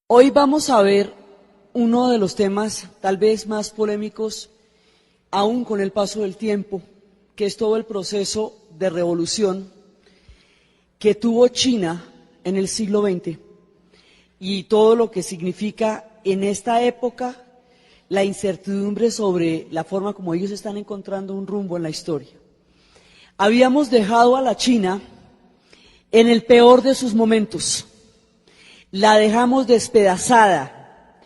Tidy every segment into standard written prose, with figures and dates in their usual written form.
Hoy vamos a ver uno de los temas tal vez más polémicos, aún con el paso del tiempo, que es todo el proceso de revolución que tuvo China en el siglo XX y todo lo que significa en esta época la incertidumbre sobre la forma como ellos están encontrando un rumbo en la historia. Habíamos dejado a la China en el peor de sus momentos. La dejamos despedazada,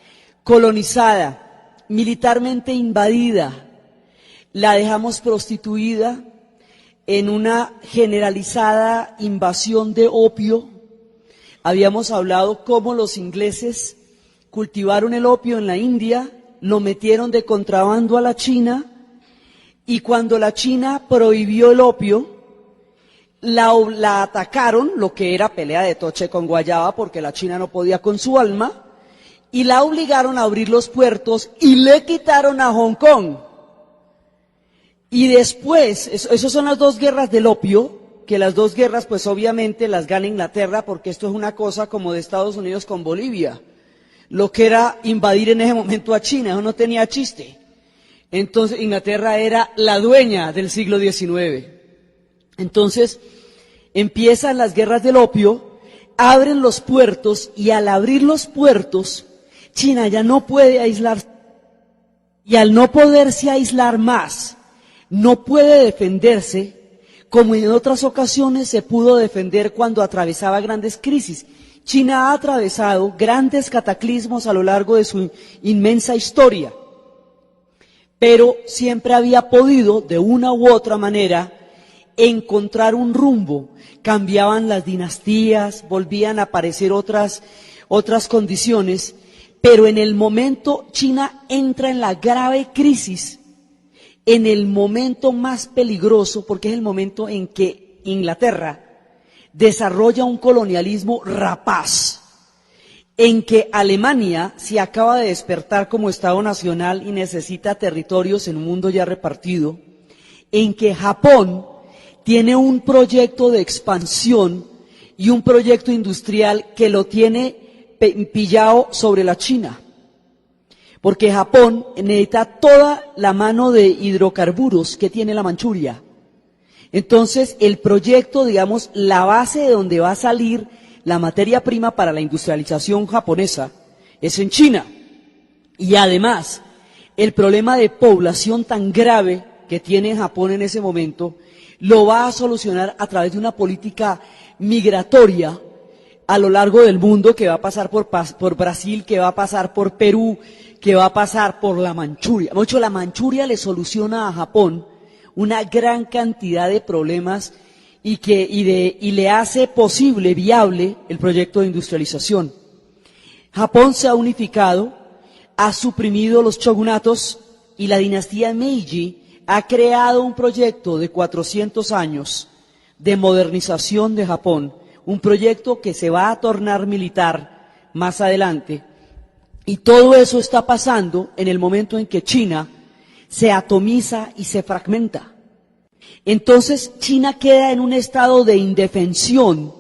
colonizada, militarmente invadida, la dejamos prostituida en una generalizada invasión de opio. Habíamos hablado cómo los ingleses cultivaron el opio en la India, lo metieron de contrabando a la China, y cuando la China prohibió el opio, la atacaron, lo que era pelea de toche con guayaba, porque la China no podía con su alma, y la obligaron a abrir los puertos y le quitaron a Hong Kong. Y después, esas son las dos guerras del opio, que las dos guerras pues obviamente las gana Inglaterra, porque esto es una cosa como de Estados Unidos con Bolivia, lo que era invadir en ese momento a China, eso no tenía chiste. Entonces Inglaterra era la dueña del siglo XIX. Entonces, empiezan las guerras del opio, abren los puertos, y al abrir los puertos, China ya no puede aislarse, y al no poderse aislar más, no puede defenderse, como en otras ocasiones se pudo defender cuando atravesaba grandes crisis. China ha atravesado grandes cataclismos a lo largo de su inmensa historia, pero siempre había podido, de una u otra manera, encontrar un rumbo. Cambiaban las dinastías, volvían a aparecer otras condiciones, pero en el momento China entra en la grave crisis, en el momento más peligroso, porque es el momento en que Inglaterra desarrolla un colonialismo rapaz, en que Alemania se acaba de despertar como Estado nacional y necesita territorios en un mundo ya repartido, en que Japón tiene un proyecto de expansión y un proyecto industrial que lo tiene pillado sobre la China, porque Japón necesita toda la mano de hidrocarburos que tiene la Manchuria. Entonces, el proyecto, digamos, la base de donde va a salir la materia prima para la industrialización japonesa es en China. Y además, el problema de población tan grave que tiene Japón en ese momento lo va a solucionar a través de una política migratoria a lo largo del mundo, que va a pasar por Brasil, que va a pasar por Perú, que va a pasar por la Manchuria. De hecho, la Manchuria le soluciona a Japón una gran cantidad de problemas y le hace posible, viable, el proyecto de industrialización. Japón se ha unificado, ha suprimido los shogunatos, y la dinastía Meiji ha creado un proyecto de 400 años de modernización de Japón, un proyecto que se va a tornar militar más adelante, y todo eso está pasando en el momento en que China se atomiza y se fragmenta. Entonces China queda en un estado de indefensión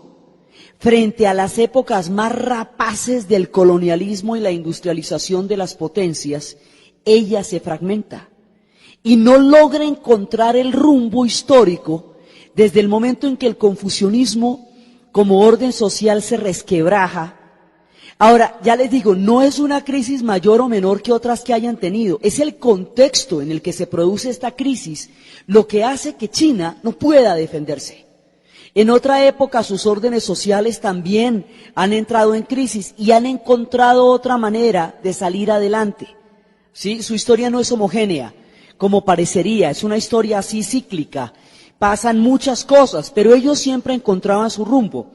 frente a las épocas más rapaces del colonialismo y la industrialización de las potencias. Ella se fragmenta y no logra encontrar el rumbo histórico desde el momento en que el confucianismo como orden social se resquebraja. Ahora, ya les digo, no es una crisis mayor o menor que otras que hayan tenido, es el contexto en el que se produce esta crisis lo que hace que China no pueda defenderse. En otra época sus órdenes sociales también han entrado en crisis y han encontrado otra manera de salir adelante. ¿Sí? Su historia no es homogénea, como parecería, es una historia así cíclica, pasan muchas cosas, pero ellos siempre encontraban su rumbo.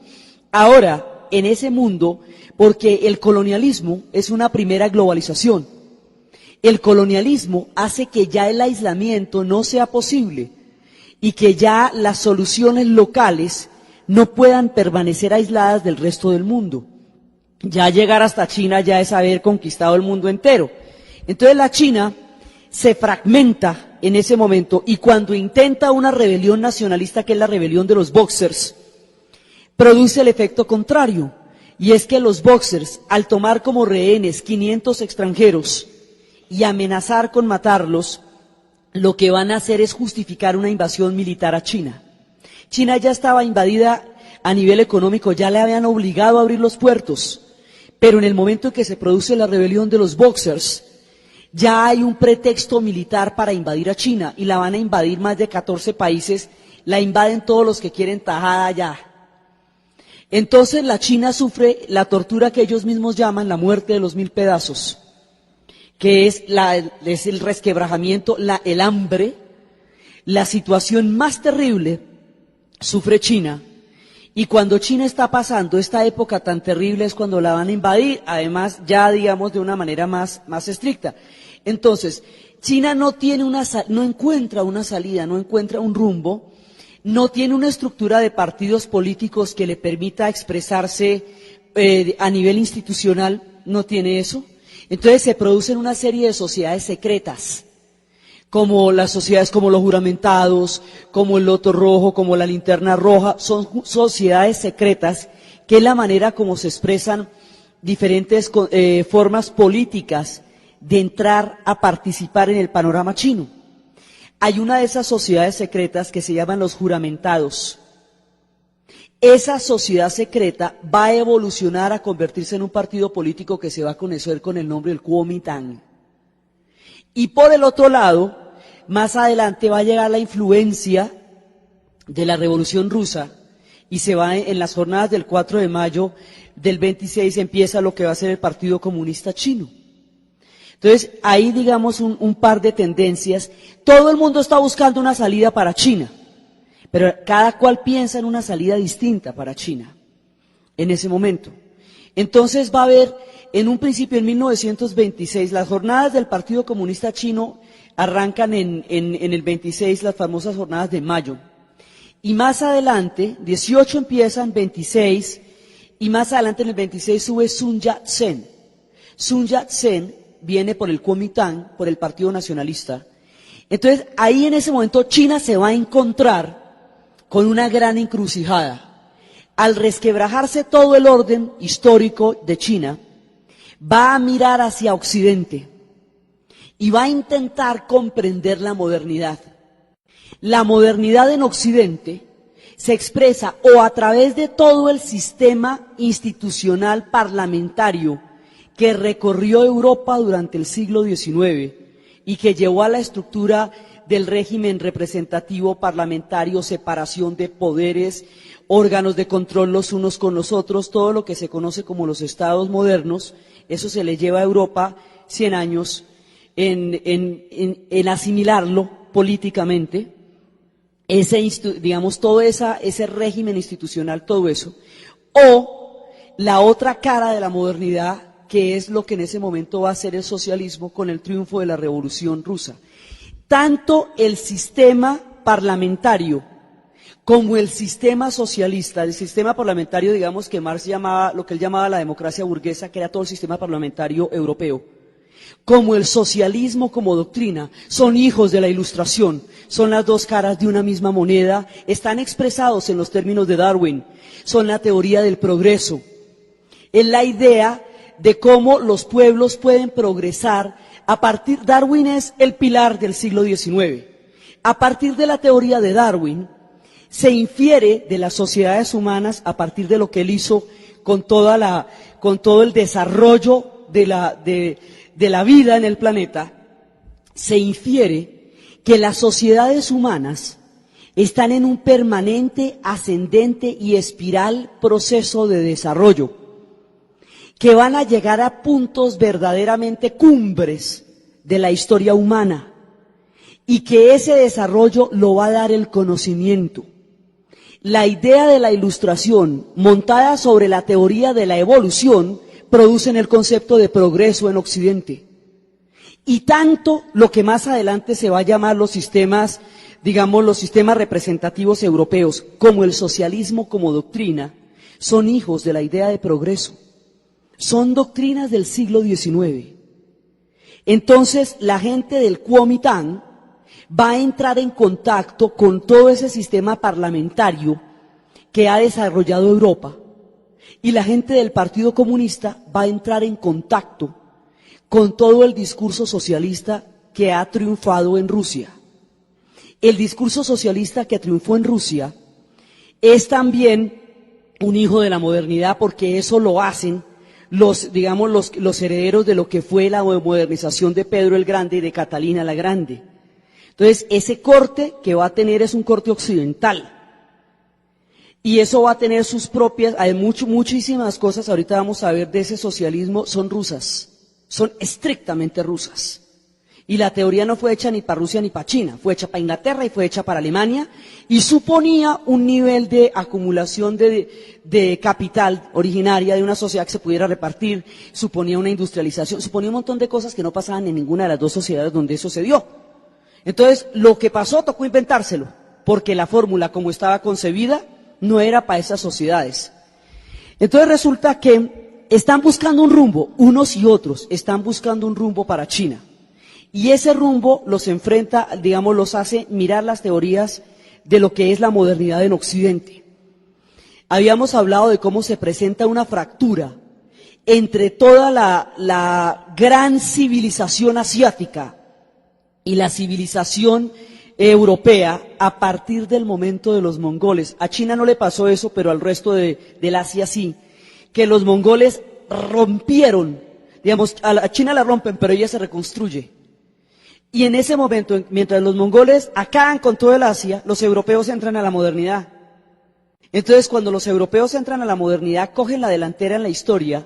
Ahora, en ese mundo, porque el colonialismo es una primera globalización, el colonialismo hace que ya el aislamiento no sea posible y que ya las soluciones locales no puedan permanecer aisladas del resto del mundo. Ya llegar hasta China ya es haber conquistado el mundo entero. Entonces la China se fragmenta en ese momento, y cuando intenta una rebelión nacionalista, que es la rebelión de los Boxers, produce el efecto contrario. y es que los Boxers, al tomar como rehenes 500 extranjeros y amenazar con matarlos, lo que van a hacer es justificar una invasión militar a China. China ya estaba invadida a nivel económico, ya le habían obligado a abrir los puertos, pero en el momento en que se produce la rebelión de los Boxers, ya hay un pretexto militar para invadir a China, y la van a invadir más de 14 países, la invaden todos los que quieren tajada allá. Entonces la China sufre la tortura que ellos mismos llaman la muerte de los 1000 pedazos, que es el resquebrajamiento, el hambre, la situación más terrible sufre China. Y cuando China está pasando esta época tan terrible es cuando la van a invadir, además ya digamos de una manera más estricta. Entonces, China no encuentra una salida, no encuentra un rumbo, no tiene una estructura de partidos políticos que le permita expresarse a nivel institucional, no tiene eso. Entonces se producen una serie de sociedades secretas, como las sociedades como los juramentados, como el Loto Rojo, como la Linterna Roja, son sociedades secretas que es la manera como se expresan diferentes formas políticas de entrar a participar en el panorama chino. Hay una de esas sociedades secretas que se llaman los juramentados. Esa sociedad secreta va a evolucionar a convertirse en un partido político que se va a conocer con el nombre del Kuomintang. Y por el otro lado, más adelante va a llegar la influencia de la Revolución Rusa y se va en las jornadas del 4 de mayo del 26 empieza lo que va a ser el Partido Comunista Chino. Entonces, ahí digamos un par de tendencias. Todo el mundo está buscando una salida para China, pero cada cual piensa en una salida distinta para China en ese momento. Entonces va a haber, en un principio en 1926, las jornadas del Partido Comunista Chino arrancan en el 26, las famosas jornadas de mayo. Y más adelante, 18 empiezan, 26, y más adelante en el 26 sube Sun Yat-sen. Sun Yat-sen viene por el Kuomintang, por el Partido Nacionalista. Entonces, ahí en ese momento China se va a encontrar con una gran encrucijada. Al resquebrajarse todo el orden histórico de China, va a mirar hacia Occidente y va a intentar comprender la modernidad. La modernidad en Occidente se expresa o a través de todo el sistema institucional parlamentario que recorrió Europa durante el siglo XIX y que llevó a la estructura del régimen representativo parlamentario, separación de poderes, órganos de control los unos con los otros, todo lo que se conoce como los estados modernos. Eso se le lleva a Europa 100 años en asimilarlo políticamente, todo ese régimen institucional, todo eso. O la otra cara de la modernidad, que es lo que en ese momento va a ser el socialismo con el triunfo de la Revolución Rusa. Tanto el sistema parlamentario como el sistema socialista, el sistema parlamentario, digamos que Marx llamaba, lo que él llamaba la democracia burguesa, que era todo el sistema parlamentario europeo, como el socialismo como doctrina, son hijos de la Ilustración, son las dos caras de una misma moneda, están expresados en los términos de Darwin, son la teoría del progreso, es la idea de cómo los pueblos pueden progresar Darwin es el pilar del siglo XIX. A partir de la teoría de Darwin, se infiere de las sociedades humanas, a partir de lo que él hizo con todo el desarrollo de la vida en el planeta, se infiere que las sociedades humanas están en un permanente, ascendente y espiral proceso de desarrollo, que van a llegar a puntos verdaderamente cumbres de la historia humana y que ese desarrollo lo va a dar el conocimiento. La idea de la Ilustración, montada sobre la teoría de la evolución, producen el concepto de progreso en Occidente. Y tanto lo que más adelante se va a llamar los sistemas representativos europeos, como el socialismo como doctrina, son hijos de la idea de progreso. Son doctrinas del siglo XIX. Entonces, la gente del Kuomintang va a entrar en contacto con todo ese sistema parlamentario que ha desarrollado Europa, Y la gente del Partido Comunista va a entrar en contacto con todo el discurso socialista que ha triunfado en Rusia. El discurso socialista que triunfó en Rusia es también un hijo de la modernidad, porque eso lo hacen los herederos de lo que fue la modernización de Pedro el Grande y de Catalina la Grande. Entonces, ese corte que va a tener es un corte occidental. Y eso va a tener sus propias, hay muchísimas cosas, ahorita vamos a ver de ese socialismo, son rusas, son estrictamente rusas. Y la teoría no fue hecha ni para Rusia ni para China, fue hecha para Inglaterra y fue hecha para Alemania, y suponía un nivel de acumulación de capital originaria de una sociedad que se pudiera repartir, suponía una industrialización, suponía un montón de cosas que no pasaban en ninguna de las dos sociedades donde eso se dio. Entonces, lo que pasó tocó inventárselo, porque la fórmula como estaba concebida no era para esas sociedades. Entonces resulta que están buscando un rumbo, unos y otros están buscando un rumbo para China. Y ese rumbo los enfrenta, los hace mirar las teorías de lo que es la modernidad en Occidente. Habíamos hablado de cómo se presenta una fractura entre toda la gran civilización asiática y la civilización europea a partir del momento de los mongoles. A China no le pasó eso, pero al resto del Asia sí, que los mongoles rompieron, a China la rompen, pero ella se reconstruye. Y en ese momento, mientras los mongoles acaban con todo el Asia, los europeos entran a la modernidad. Entonces, cuando los europeos entran a la modernidad, cogen la delantera en la historia,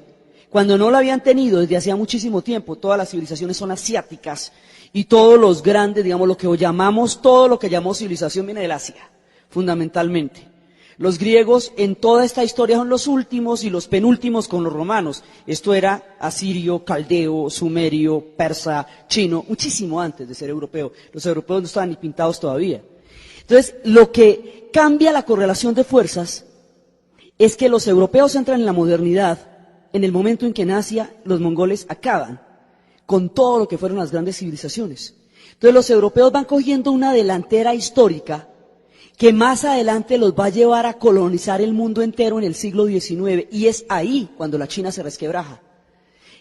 cuando no la habían tenido desde hacía muchísimo tiempo. Todas las civilizaciones son asiáticas, y todos los grandes, todo lo que llamamos civilización viene del Asia, fundamentalmente. Los griegos en toda esta historia son los últimos y los penúltimos con los romanos. Esto era asirio, caldeo, sumerio, persa, chino, muchísimo antes de ser europeo. Los europeos no estaban ni pintados todavía. Entonces, lo que cambia la correlación de fuerzas es que los europeos entran en la modernidad en el momento en que en Asia los mongoles acaban con todo lo que fueron las grandes civilizaciones. Entonces, los europeos van cogiendo una delantera histórica que más adelante los va a llevar a colonizar el mundo entero en el siglo XIX, y es ahí cuando la China se resquebraja.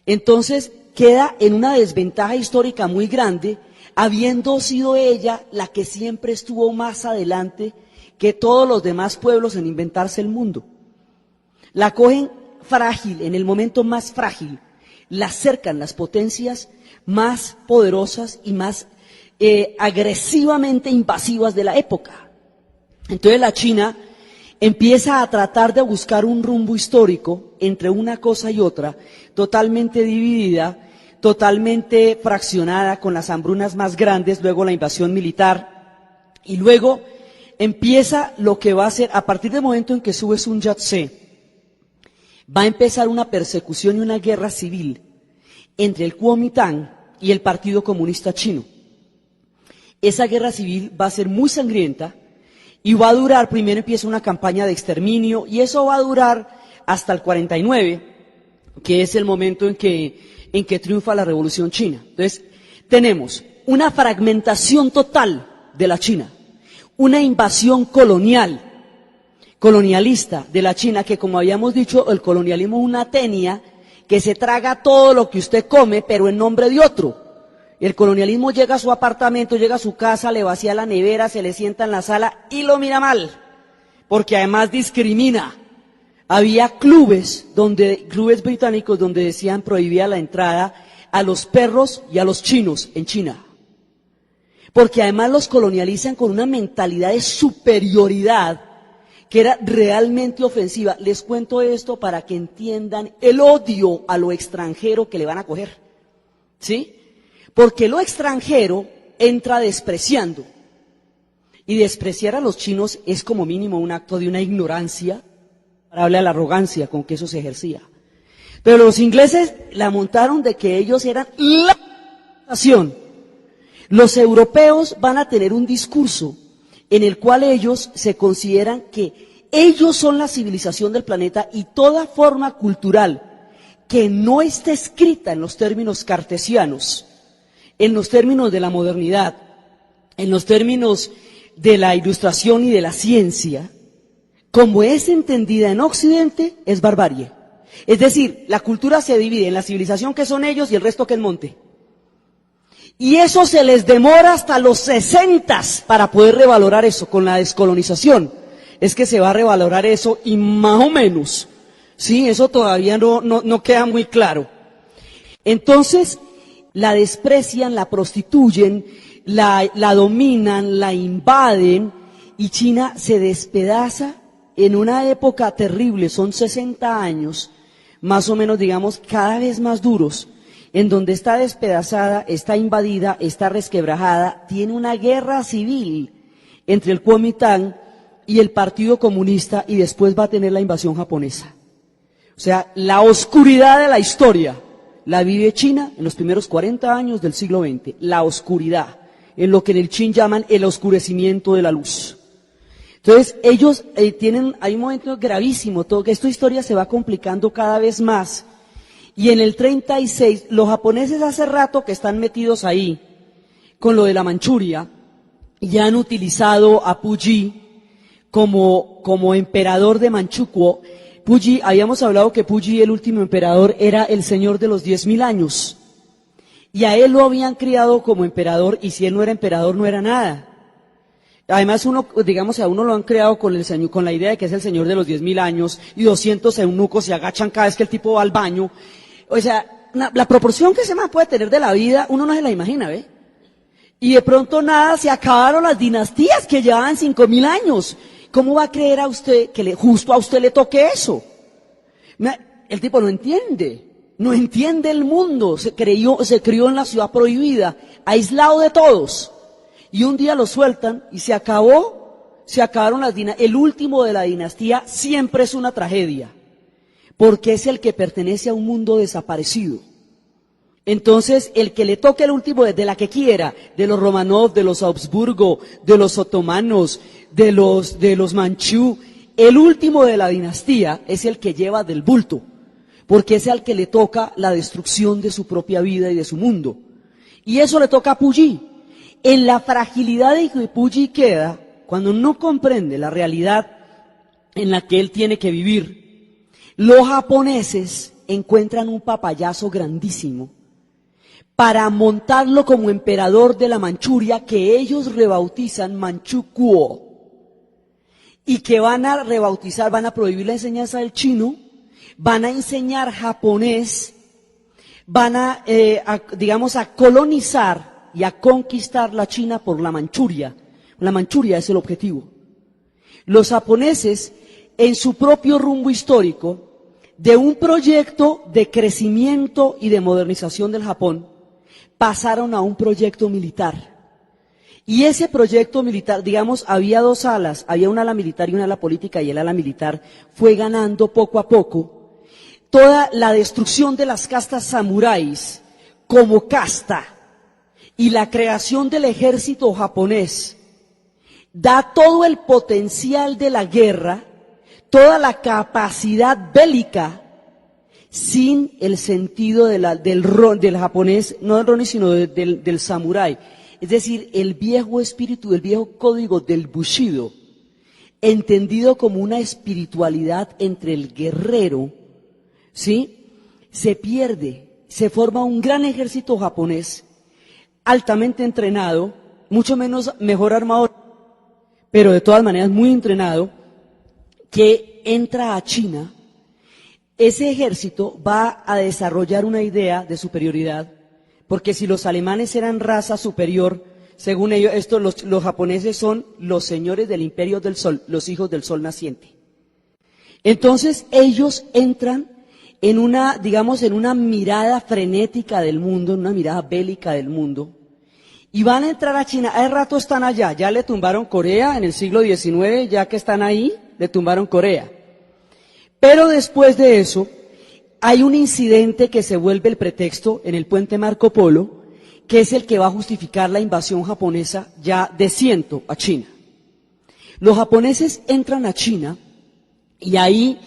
Entonces queda en una desventaja histórica muy grande, habiendo sido ella la que siempre estuvo más adelante que todos los demás pueblos en inventarse el mundo. La cogen frágil, en el momento más frágil, la cercan las potencias más poderosas y más agresivamente invasivas de la época. Entonces la China empieza a tratar de buscar un rumbo histórico entre una cosa y otra, totalmente dividida, totalmente fraccionada, con las hambrunas más grandes, luego la invasión militar, y luego empieza lo que va a ser, a partir del momento en que sube Sun Yat-sen, va a empezar una persecución y una guerra civil entre el Kuomintang y el Partido Comunista Chino. Esa guerra civil va a ser muy sangrienta, y va a durar, primero empieza una campaña de exterminio, y eso va a durar hasta el 49, que es el momento en que triunfa la Revolución China. Entonces, tenemos una fragmentación total de la China, una invasión colonialista de la China, que como habíamos dicho, el colonialismo es una tenia que se traga todo lo que usted come, pero en nombre de otro. El colonialismo llega a su apartamento, llega a su casa, le vacía la nevera, se le sienta en la sala y lo mira mal, porque además discrimina. Había clubes británicos donde decían prohibía la entrada a los perros y a los chinos en China, porque además los colonializan con una mentalidad de superioridad que era realmente ofensiva. Les cuento esto para que entiendan el odio a lo extranjero que le van a coger, ¿sí? Porque lo extranjero entra despreciando, y despreciar a los chinos es como mínimo un acto de una ignorancia comparable a la arrogancia con que eso se ejercía. Pero los ingleses la montaron de que ellos eran la nación. Los europeos van a tener un discurso en el cual ellos se consideran que ellos son la civilización del planeta, y toda forma cultural que no esté escrita en los términos cartesianos, en los términos de la modernidad, en los términos de la ilustración y de la ciencia, como es entendida en Occidente, es barbarie. Es decir, la cultura se divide en la civilización que son ellos y el resto que es monte. Y eso se les demora hasta los 60 para poder revalorar eso. Con la descolonización es que se va a revalorar eso y más o menos, sí, eso todavía no queda muy claro. Entonces, la desprecian, la prostituyen, la dominan, la invaden y China se despedaza en una época terrible, son 60 años, más o menos digamos cada vez más duros, en donde está despedazada, está invadida, está resquebrajada, tiene una guerra civil entre el Kuomintang y el Partido Comunista y después va a tener la invasión japonesa. O sea, la oscuridad de la historia la vive China en los primeros 40 años del siglo XX, la oscuridad, en lo que en el Chin llaman el oscurecimiento de la luz. Entonces, ellos hay un momento gravísimo, todo que esta historia se va complicando cada vez más. Y en el 36, los japoneses hace rato que están metidos ahí, con lo de la Manchuria, y han utilizado a Puyi como emperador de Manchukuo. Puyi, habíamos hablado que Puyi, el último emperador, era el señor de los 10.000 años. Y a él lo habían criado como emperador, y si él no era emperador, no era nada. Además, a uno lo han creado con la idea de que es el señor de los 10.000 años, y 200 eunucos se agachan cada vez que el tipo va al baño. O sea, la proporción que ese man puede tener de la vida, uno no se la imagina, ¿ve? Y de pronto nada, se acabaron las dinastías que llevaban 5.000 años. ¿Cómo va a creer a usted que justo a usted le toque eso? El tipo no entiende el mundo, se crió en la ciudad prohibida, aislado de todos. Y un día lo sueltan y se acabaron las dinastías. El último de la dinastía siempre es una tragedia, porque es el que pertenece a un mundo desaparecido. Entonces, el que le toque el último de la que quiera, de los Romanov, de los Habsburgo, de los otomanos, de los manchú, el último de la dinastía es el que lleva del bulto, porque es al que le toca la destrucción de su propia vida y de su mundo. Y eso le toca a Puyi. En la fragilidad de que Puyi queda, cuando no comprende la realidad en la que él tiene que vivir, los japoneses encuentran un papayazo grandísimo para montarlo como emperador de la Manchuria, que ellos rebautizan Manchukuo, y que van a rebautizar, van a prohibir la enseñanza del chino, van a enseñar japonés, van a colonizar y a conquistar la China por la Manchuria. La Manchuria es el objetivo. Los japoneses, en su propio rumbo histórico, de un proyecto de crecimiento y de modernización del Japón, pasaron a un proyecto militar. Y ese proyecto militar, había dos alas, había un ala militar y un ala política, y el ala militar fue ganando poco a poco toda la destrucción de las castas samuráis como casta y la creación del ejército japonés. Da todo el potencial de la guerra, toda la capacidad bélica, sin el sentido del japonés, no del ronin, sino del samurái. Es decir, el viejo espíritu, el viejo código del Bushido, entendido como una espiritualidad entre el guerrero, ¿sí? Se pierde, se forma un gran ejército japonés, altamente entrenado, mejor armado, pero de todas maneras muy entrenado, que entra a China. Ese ejército va a desarrollar una idea de superioridad, porque si los alemanes eran raza superior, según ellos, los japoneses son los señores del imperio del sol, los hijos del sol naciente. Entonces ellos entran en una mirada frenética del mundo, en una mirada bélica del mundo, y van a entrar a China. Hace rato están allá, ya le tumbaron Corea en el siglo XIX, ya que están ahí, le tumbaron Corea. Pero después de eso, hay un incidente que se vuelve el pretexto en el puente Marco Polo, que es el que va a justificar la invasión japonesa ya de ciento a China. Los japoneses entran a China y ahí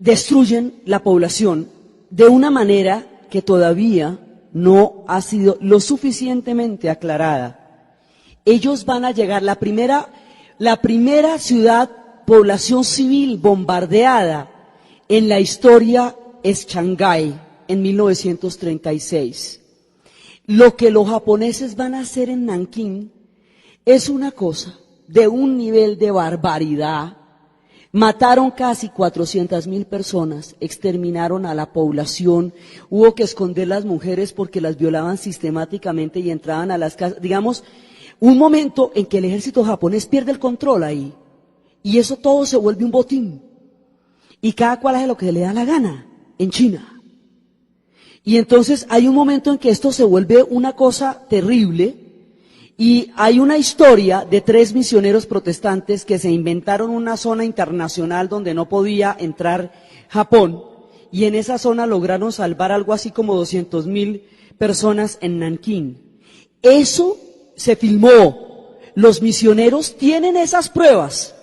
destruyen la población de una manera que todavía no ha sido lo suficientemente aclarada. Ellos van a llegar, la primera ciudad población civil bombardeada en la historia es Shanghái en 1936. Lo que los japoneses van a hacer en Nankín es una cosa de un nivel de barbaridad. Mataron casi 400.000 personas, exterminaron a la población, hubo que esconder las mujeres porque las violaban sistemáticamente y entraban a las casas. Digamos, un momento en que el ejército japonés pierde el control ahí, y eso todo se vuelve un botín, y cada cual hace lo que le da la gana en China. Y entonces hay un momento en que esto se vuelve una cosa terrible. Y hay una historia de 3 misioneros protestantes que se inventaron una zona internacional donde no podía entrar Japón, y en esa zona lograron salvar algo así como 200.000 personas en Nankín. Eso se filmó, los misioneros tienen esas pruebas,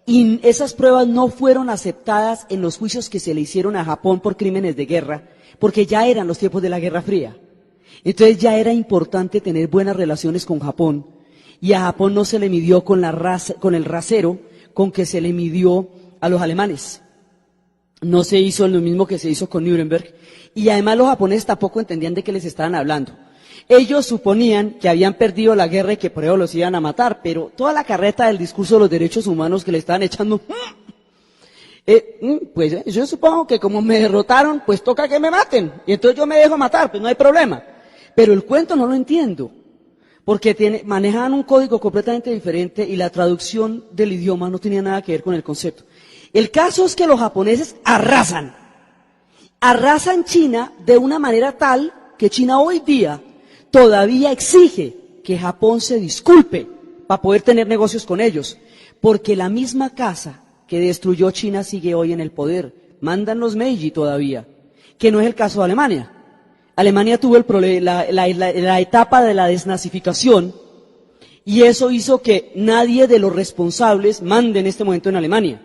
y esas pruebas no fueron aceptadas en los juicios que se le hicieron a Japón por crímenes de guerra, porque ya eran los tiempos de la Guerra Fría. Entonces ya era importante tener buenas relaciones con Japón, y a Japón no se le midió con el rasero con que se le midió a los alemanes. No se hizo lo mismo que se hizo con Nuremberg, y además los japoneses tampoco entendían de qué les estaban hablando. Ellos suponían que habían perdido la guerra y que por eso los iban a matar, pero toda la carreta del discurso de los derechos humanos que le estaban echando, pues yo supongo que como me derrotaron, pues toca que me maten, y entonces yo me dejo matar, pues no hay problema. Pero el cuento no lo entiendo, porque manejaban un código completamente diferente y la traducción del idioma no tenía nada que ver con el concepto. El caso es que los japoneses arrasan China de una manera tal que China hoy día todavía exige que Japón se disculpe para poder tener negocios con ellos, porque la misma casa que destruyó China sigue hoy en el poder, mandan los Meiji todavía, que no es el caso de Alemania. Alemania tuvo la etapa de la desnazificación, y eso hizo que nadie de los responsables mande en este momento en Alemania.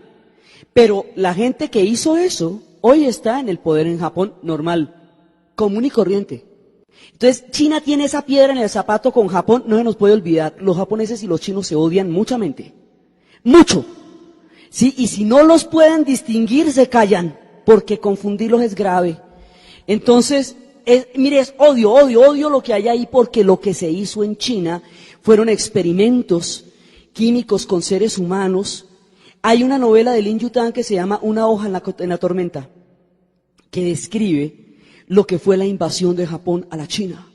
Pero la gente que hizo eso hoy está en el poder en Japón normal, común y corriente. Entonces China tiene esa piedra en el zapato con Japón, no se nos puede olvidar, los japoneses y los chinos se odian muchamente, mucho. Sí, y si no los pueden distinguir se callan, porque confundirlos es grave. Entonces, mire, es odio lo que hay ahí, porque lo que se hizo en China fueron experimentos químicos con seres humanos. Hay una novela de Lin Yutang que se llama Una hoja en la tormenta, que describe lo que fue la invasión de Japón a la China.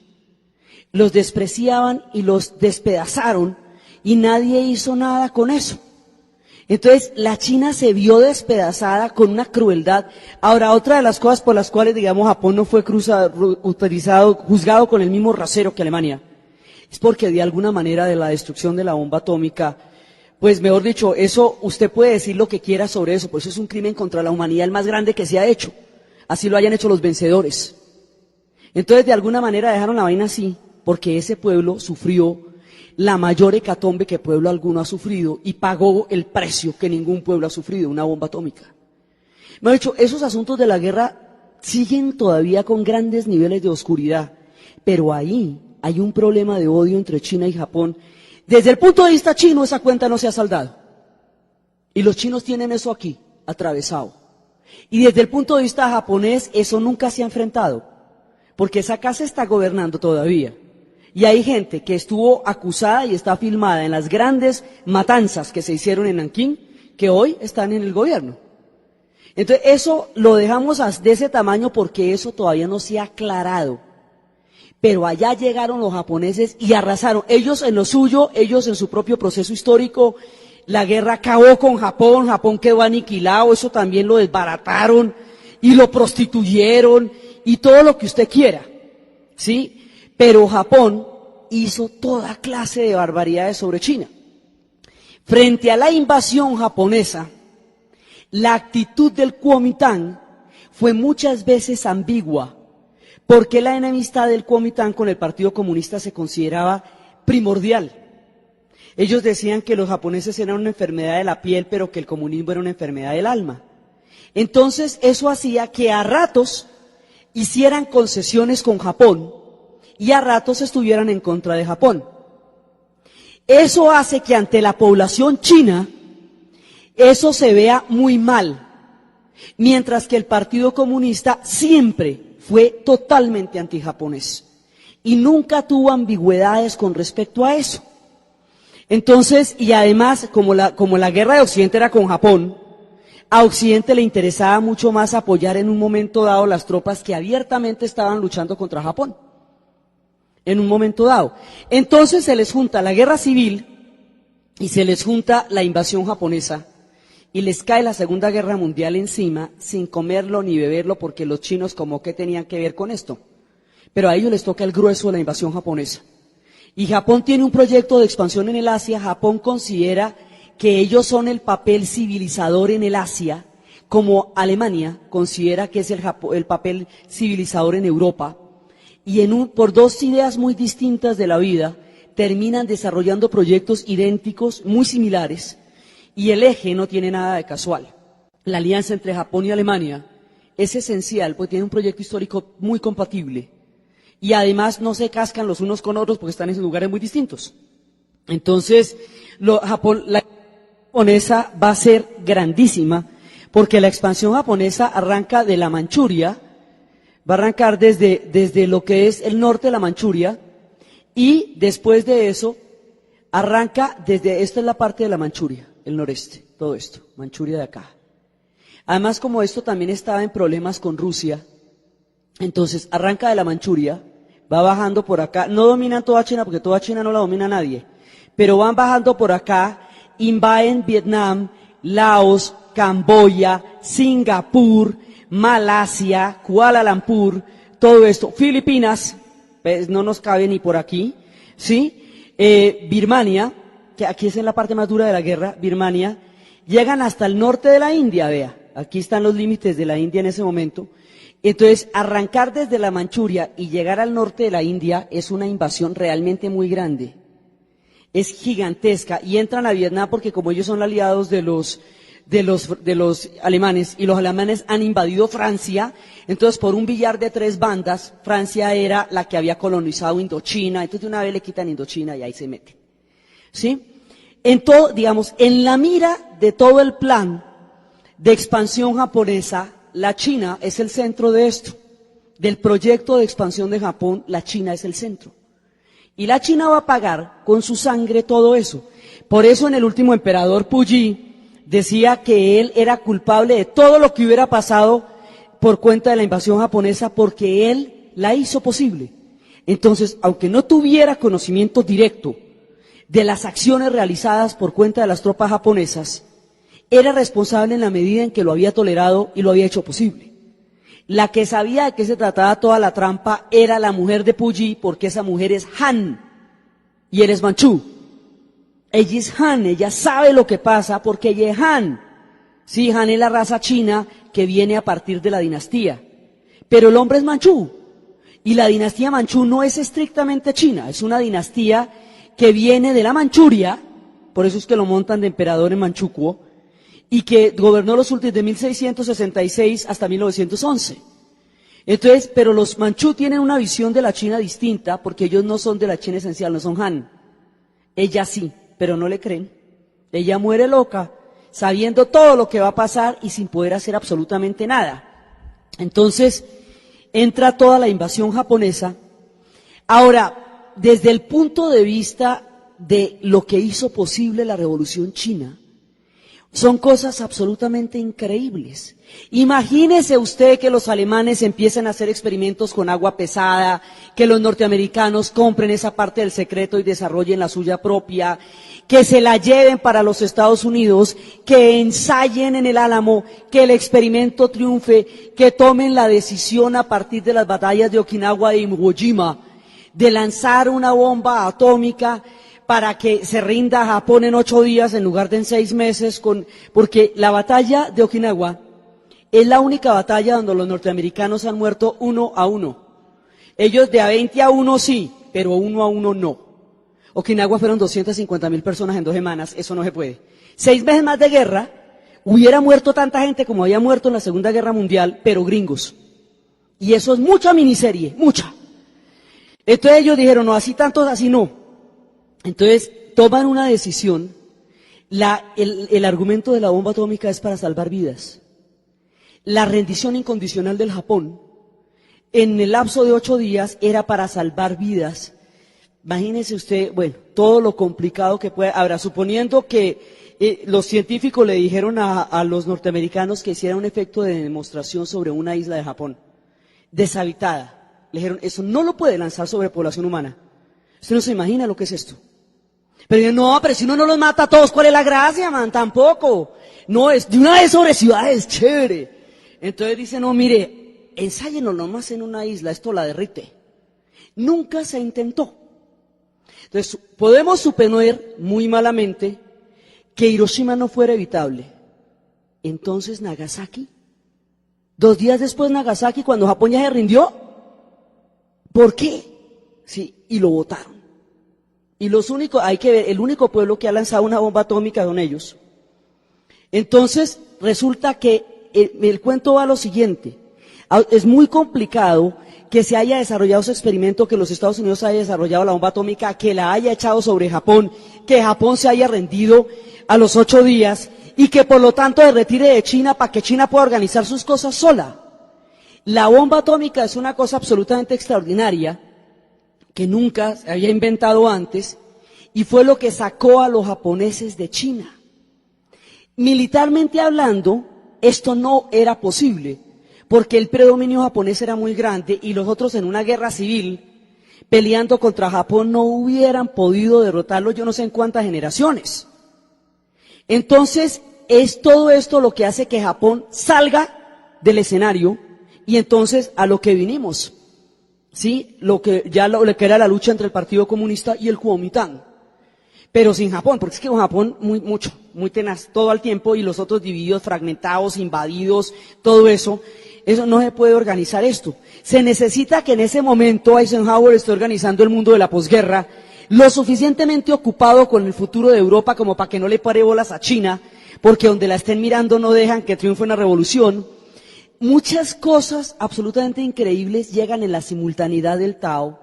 Los despreciaban y los despedazaron, y nadie hizo nada con eso. Entonces, la China se vio despedazada con una crueldad. Ahora, otra de las cosas por las cuales, digamos, Japón no fue juzgado con el mismo rasero que Alemania, es porque de alguna manera de la destrucción de la bomba atómica, pues mejor dicho, eso, usted puede decir lo que quiera sobre eso, pues eso es un crimen contra la humanidad el más grande que se ha hecho. Así lo hayan hecho los vencedores. Entonces, de alguna manera dejaron la vaina así, porque ese pueblo sufrió la mayor hecatombe que pueblo alguno ha sufrido, y pagó el precio que ningún pueblo ha sufrido, una bomba atómica. Me ha dicho, esos asuntos de la guerra siguen todavía con grandes niveles de oscuridad, pero ahí hay un problema de odio entre China y Japón. Desde el punto de vista chino, esa cuenta no se ha saldado, y los chinos tienen eso aquí, atravesado. Y desde el punto de vista japonés, eso nunca se ha enfrentado, porque esa casa está gobernando todavía. Y hay gente que estuvo acusada y está filmada en las grandes matanzas que se hicieron en Nankín, que hoy están en el gobierno. Entonces, eso lo dejamos de ese tamaño porque eso todavía no se ha aclarado. Pero allá llegaron los japoneses y arrasaron. Ellos en lo suyo, ellos en su propio proceso histórico, la guerra acabó con Japón, Japón quedó aniquilado, eso también lo desbarataron y lo prostituyeron y todo lo que usted quiera, ¿sí? Pero Japón hizo toda clase de barbaridades sobre China. Frente a la invasión japonesa, la actitud del Kuomintang fue muchas veces ambigua, porque la enemistad del Kuomintang con el Partido Comunista se consideraba primordial. Ellos decían que los japoneses eran una enfermedad de la piel, pero que el comunismo era una enfermedad del alma. Entonces, eso hacía que a ratos hicieran concesiones con Japón, y a ratos estuvieran en contra de Japón. Eso hace que ante la población china, eso se vea muy mal, mientras que el Partido Comunista siempre fue totalmente antijaponés y nunca tuvo ambigüedades con respecto a eso. Entonces, y además, como la guerra de Occidente era con Japón, a Occidente le interesaba mucho más apoyar en un momento dado las tropas que abiertamente estaban luchando contra Japón, en un momento dado. Entonces se les junta la guerra civil y se les junta la invasión japonesa y les cae la Segunda Guerra Mundial encima sin comerlo ni beberlo, porque los chinos como que tenían que ver con esto. Pero a ellos les toca el grueso de la invasión japonesa. Y Japón tiene un proyecto de expansión en el Asia. Japón considera que ellos son el papel civilizador en el Asia, como Alemania considera que es el papel civilizador en Europa. Y por dos ideas muy distintas de la vida, terminan desarrollando proyectos idénticos, muy similares, y el eje no tiene nada de casual. La alianza entre Japón y Alemania es esencial, porque tiene un proyecto histórico muy compatible, y además no se cascan los unos con otros porque están en lugares muy distintos. Entonces, la japonesa va a ser grandísima, porque la expansión japonesa arranca de la Manchuria, va a arrancar desde lo que es el norte de la Manchuria, y después de eso arranca esta es la parte de la Manchuria, el noreste, todo esto, Manchuria de acá. Además, como esto también estaba en problemas con Rusia, entonces arranca de la Manchuria, va bajando por acá, no dominan toda China porque toda China no la domina nadie, pero van bajando por acá, invaden Vietnam, Laos, Camboya, Singapur, Malasia, Kuala Lumpur, todo esto, Filipinas, pues no nos cabe ni por aquí, ¿sí? Birmania, que aquí es en la parte más dura de la guerra, Birmania, llegan hasta el norte de la India, vea, aquí están los límites de la India en ese momento. Entonces, arrancar desde la Manchuria y llegar al norte de la India es una invasión realmente muy grande, es gigantesca, y entran a Vietnam porque como ellos son aliados de los alemanes, y los alemanes han invadido Francia, entonces por un billar de tres bandas, Francia era la que había colonizado Indochina, entonces de una vez le quitan Indochina y ahí se meten, ¿sí? En todo, digamos, en la mira de todo el plan de expansión japonesa, la China es el centro de esto, del proyecto de expansión de Japón, la China es el centro. Y la China va a pagar con su sangre todo eso. Por eso en el último emperador Puyi decía que él era culpable de todo lo que hubiera pasado por cuenta de la invasión japonesa, porque él la hizo posible. Entonces, aunque no tuviera conocimiento directo de las acciones realizadas por cuenta de las tropas japonesas, era responsable en la medida en que lo había tolerado y lo había hecho posible. La que sabía de qué se trataba toda la trampa era la mujer de Puyi, porque esa mujer es Han y él es manchú. Ella es Han, ella sabe lo que pasa porque ella es Han. Sí, Han es la raza china que viene a partir de la dinastía, pero el hombre es manchú, y la dinastía manchú no es estrictamente china, es una dinastía que viene de la Manchuria, por eso es que lo montan de emperador en Manchukuo, y que gobernó los últimos de 1666 hasta 1911. Entonces, pero los manchú tienen una visión de la China distinta, porque ellos no son de la China esencial, no son Han. Ella sí, pero no le creen. Ella muere loca, sabiendo todo lo que va a pasar y sin poder hacer absolutamente nada. Entonces, entra toda la invasión japonesa. Ahora, desde el punto de vista de lo que hizo posible la Revolución China, son cosas absolutamente increíbles. Imagínese usted que los alemanes empiecen a hacer experimentos con agua pesada, que los norteamericanos compren esa parte del secreto y desarrollen la suya propia, que se la lleven para los Estados Unidos, que ensayen en el Álamo, que el experimento triunfe, que tomen la decisión a partir de las batallas de Okinawa y Iwo Jima de lanzar una bomba atómica para que se rinda Japón en 8 días en lugar de en 6 meses, porque la batalla de Okinawa es la única batalla donde los norteamericanos han muerto 1-1. Ellos de a 20-1 sí, pero 1-1 no. Okinawa fueron 250.000 personas en 2 semanas, eso no se puede. 6 meses más de guerra, hubiera muerto tanta gente como había muerto en la Segunda Guerra Mundial, pero gringos. Y eso es mucha miniserie, mucha. Entonces ellos dijeron, no, así tantos, así no. Entonces toman una decisión El argumento de la bomba atómica es para salvar vidas. La rendición incondicional del Japón en el lapso de 8 días era para salvar vidas. Imagínese usted, bueno, todo lo complicado que puede. Ahora, suponiendo que los científicos le dijeron a los norteamericanos que hicieran un efecto de demostración sobre una isla de Japón, deshabitada. Le dijeron, eso no lo puede lanzar sobre población humana. Usted no se imagina lo que es esto. Pero dijeron, no, pero si uno no los mata a todos, ¿cuál es la gracia, man? Tampoco. No, es de una vez sobre ciudades, chévere. Entonces dice, no, mire, ensáyenlo nomás en una isla, esto la derrite. Nunca se intentó. Entonces, podemos suponer muy malamente que Hiroshima no fuera evitable. Entonces, Nagasaki. 2 días después, Nagasaki, cuando Japón ya se rindió. ¿Por qué? Sí, y lo botaron. Y hay que ver, el único pueblo que ha lanzado una bomba atómica son ellos. Entonces, resulta que el cuento va a lo siguiente. Es muy complicado que se haya desarrollado ese experimento, que los Estados Unidos haya desarrollado la bomba atómica, que la haya echado sobre Japón, que Japón se haya rendido a los 8 días y que por lo tanto se retire de China para que China pueda organizar sus cosas sola. La bomba atómica es una cosa absolutamente extraordinaria que nunca se había inventado antes y fue lo que sacó a los japoneses de China. Militarmente hablando, esto no era posible, porque el predominio japonés era muy grande y los otros en una guerra civil, peleando contra Japón, no hubieran podido derrotarlo yo no sé en cuántas generaciones. Entonces, es todo esto lo que hace que Japón salga del escenario y entonces a lo que vinimos, ¿sí? Lo que era la lucha entre el Partido Comunista y el Kuomintang. Pero sin Japón, porque es que con Japón muy tenaz, todo el tiempo, y los otros divididos, fragmentados, invadidos, todo eso no se puede organizar esto. Se necesita que en ese momento Eisenhower esté organizando el mundo de la posguerra, lo suficientemente ocupado con el futuro de Europa como para que no le pare bolas a China, porque donde la estén mirando no dejan que triunfe una revolución. Muchas cosas absolutamente increíbles llegan en la simultaneidad del Tao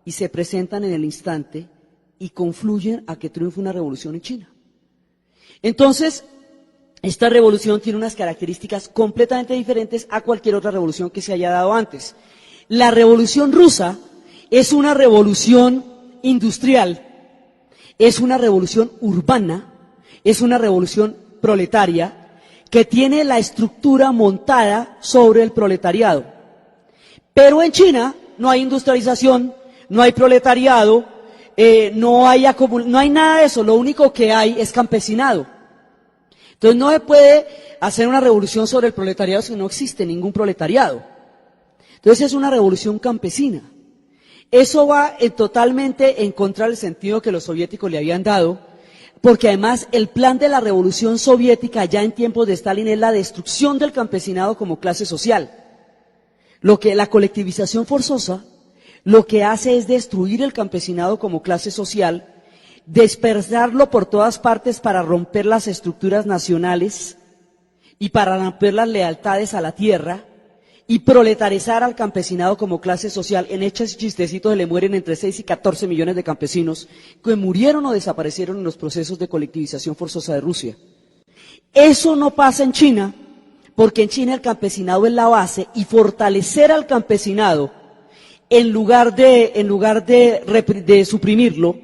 y se presentan en el instante y confluyen a que triunfe una revolución en China. Entonces, esta revolución tiene unas características completamente diferentes a cualquier otra revolución que se haya dado antes. La revolución rusa es una revolución industrial, es una revolución urbana, es una revolución proletaria que tiene la estructura montada sobre el proletariado. Pero en China no hay industrialización, no hay proletariado, no hay nada de eso, lo único que hay es campesinado. Entonces no se puede hacer una revolución sobre el proletariado si no existe ningún proletariado. Entonces es una revolución campesina. Eso va totalmente en contra del sentido que los soviéticos le habían dado, porque además el plan de la revolución soviética ya en tiempos de Stalin es la destrucción del campesinado como clase social. La colectivización forzosa lo que hace es destruir el campesinado como clase social, dispersarlo por todas partes para romper las estructuras nacionales y para romper las lealtades a la tierra y proletarizar al campesinado como clase social. En hechos y chistecitos se le mueren entre 6 y 14 millones de campesinos que murieron o desaparecieron en los procesos de colectivización forzosa de Rusia. Eso no pasa en China, porque en China el campesinado es la base y fortalecer al campesinado en lugar de suprimirlo,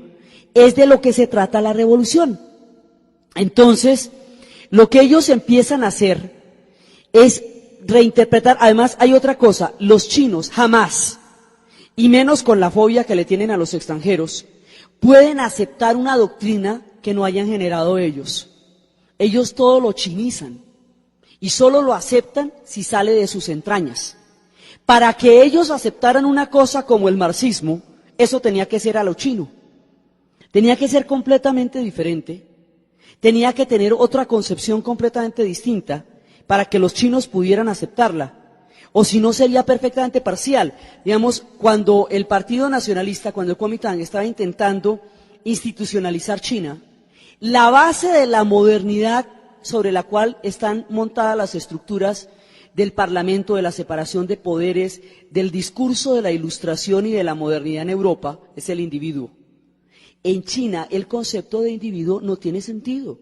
es de lo que se trata la revolución. Entonces, lo que ellos empiezan a hacer es reinterpretar. Además, hay otra cosa, los chinos jamás, y menos con la fobia que le tienen a los extranjeros, pueden aceptar una doctrina que no hayan generado ellos. Ellos todo lo chinizan y solo lo aceptan si sale de sus entrañas. Para que ellos aceptaran una cosa como el marxismo, eso tenía que ser a lo chino. Tenía que ser completamente diferente, tenía que tener otra concepción completamente distinta para que los chinos pudieran aceptarla, o si no sería perfectamente parcial. Digamos, cuando el Partido Nacionalista, cuando el Kuomintang estaba intentando institucionalizar China, la base de la modernidad sobre la cual están montadas las estructuras del Parlamento, de la separación de poderes, del discurso de la Ilustración y de la modernidad en Europa, es el individuo. En China el concepto de individuo no tiene sentido.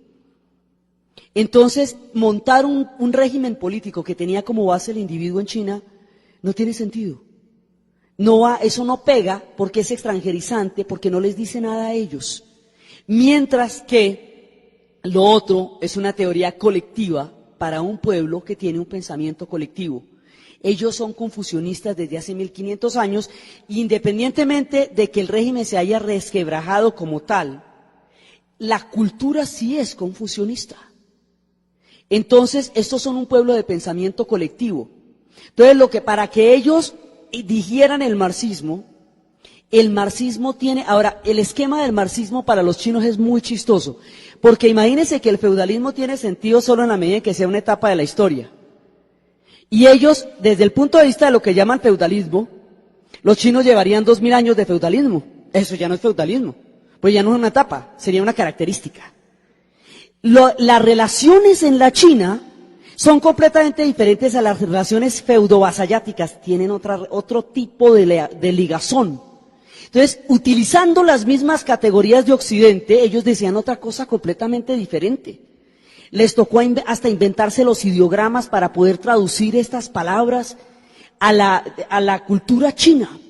Entonces, montar un régimen político que tenía como base el individuo en China no tiene sentido. Eso no pega porque es extranjerizante, porque no les dice nada a ellos. Mientras que lo otro es una teoría colectiva para un pueblo que tiene un pensamiento colectivo. Ellos son confucionistas desde hace 1500 años, independientemente de que el régimen se haya resquebrajado como tal, la cultura sí es confucionista. Entonces, estos son un pueblo de pensamiento colectivo. Entonces, para que ellos digieran el marxismo tiene, ahora, el esquema del marxismo para los chinos es muy chistoso, porque imagínense que el feudalismo tiene sentido solo en la medida en que sea una etapa de la historia. Y ellos, desde el punto de vista de lo que llaman feudalismo, los chinos llevarían 2000 años de feudalismo. Eso ya no es feudalismo, pues ya no es una etapa, sería una característica. Las relaciones en la China son completamente diferentes a las relaciones feudo-vasalláticas, tienen otro tipo de ligazón. Entonces, utilizando las mismas categorías de Occidente, ellos decían otra cosa completamente diferente. Les tocó hasta inventarse los ideogramas para poder traducir estas palabras a la cultura china.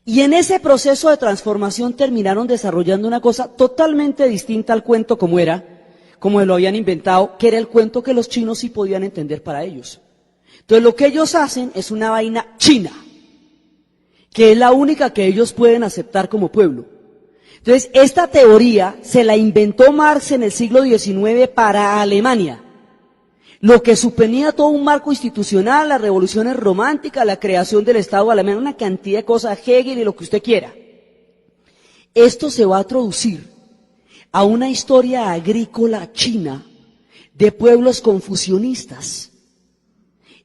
Y en ese proceso de transformación terminaron desarrollando una cosa totalmente distinta al cuento como lo habían inventado, que era el cuento que los chinos sí podían entender para ellos. Entonces lo que ellos hacen es una vaina china, que es la única que ellos pueden aceptar como pueblo. Entonces esta teoría se la inventó Marx en el siglo XIX para Alemania, lo que suponía todo un marco institucional, las revoluciones románticas, la creación del Estado alemán, una cantidad de cosas, Hegel y lo que usted quiera. Esto se va a traducir a una historia agrícola china de pueblos confucionistas.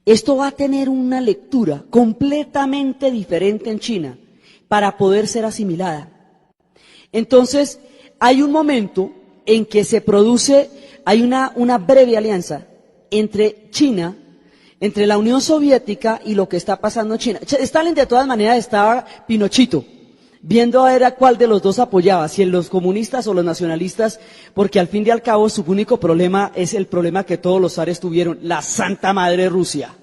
Esto va a tener una lectura completamente diferente en China para poder ser asimilada. Entonces, hay un momento en que hay una breve alianza entre China, entre la Unión Soviética y lo que está pasando en China. Stalin de todas maneras estaba Pinochito, viendo a ver a cuál de los dos apoyaba, si en los comunistas o los nacionalistas, porque al fin y al cabo su único problema es el problema que todos los zares tuvieron, la Santa Madre Rusia,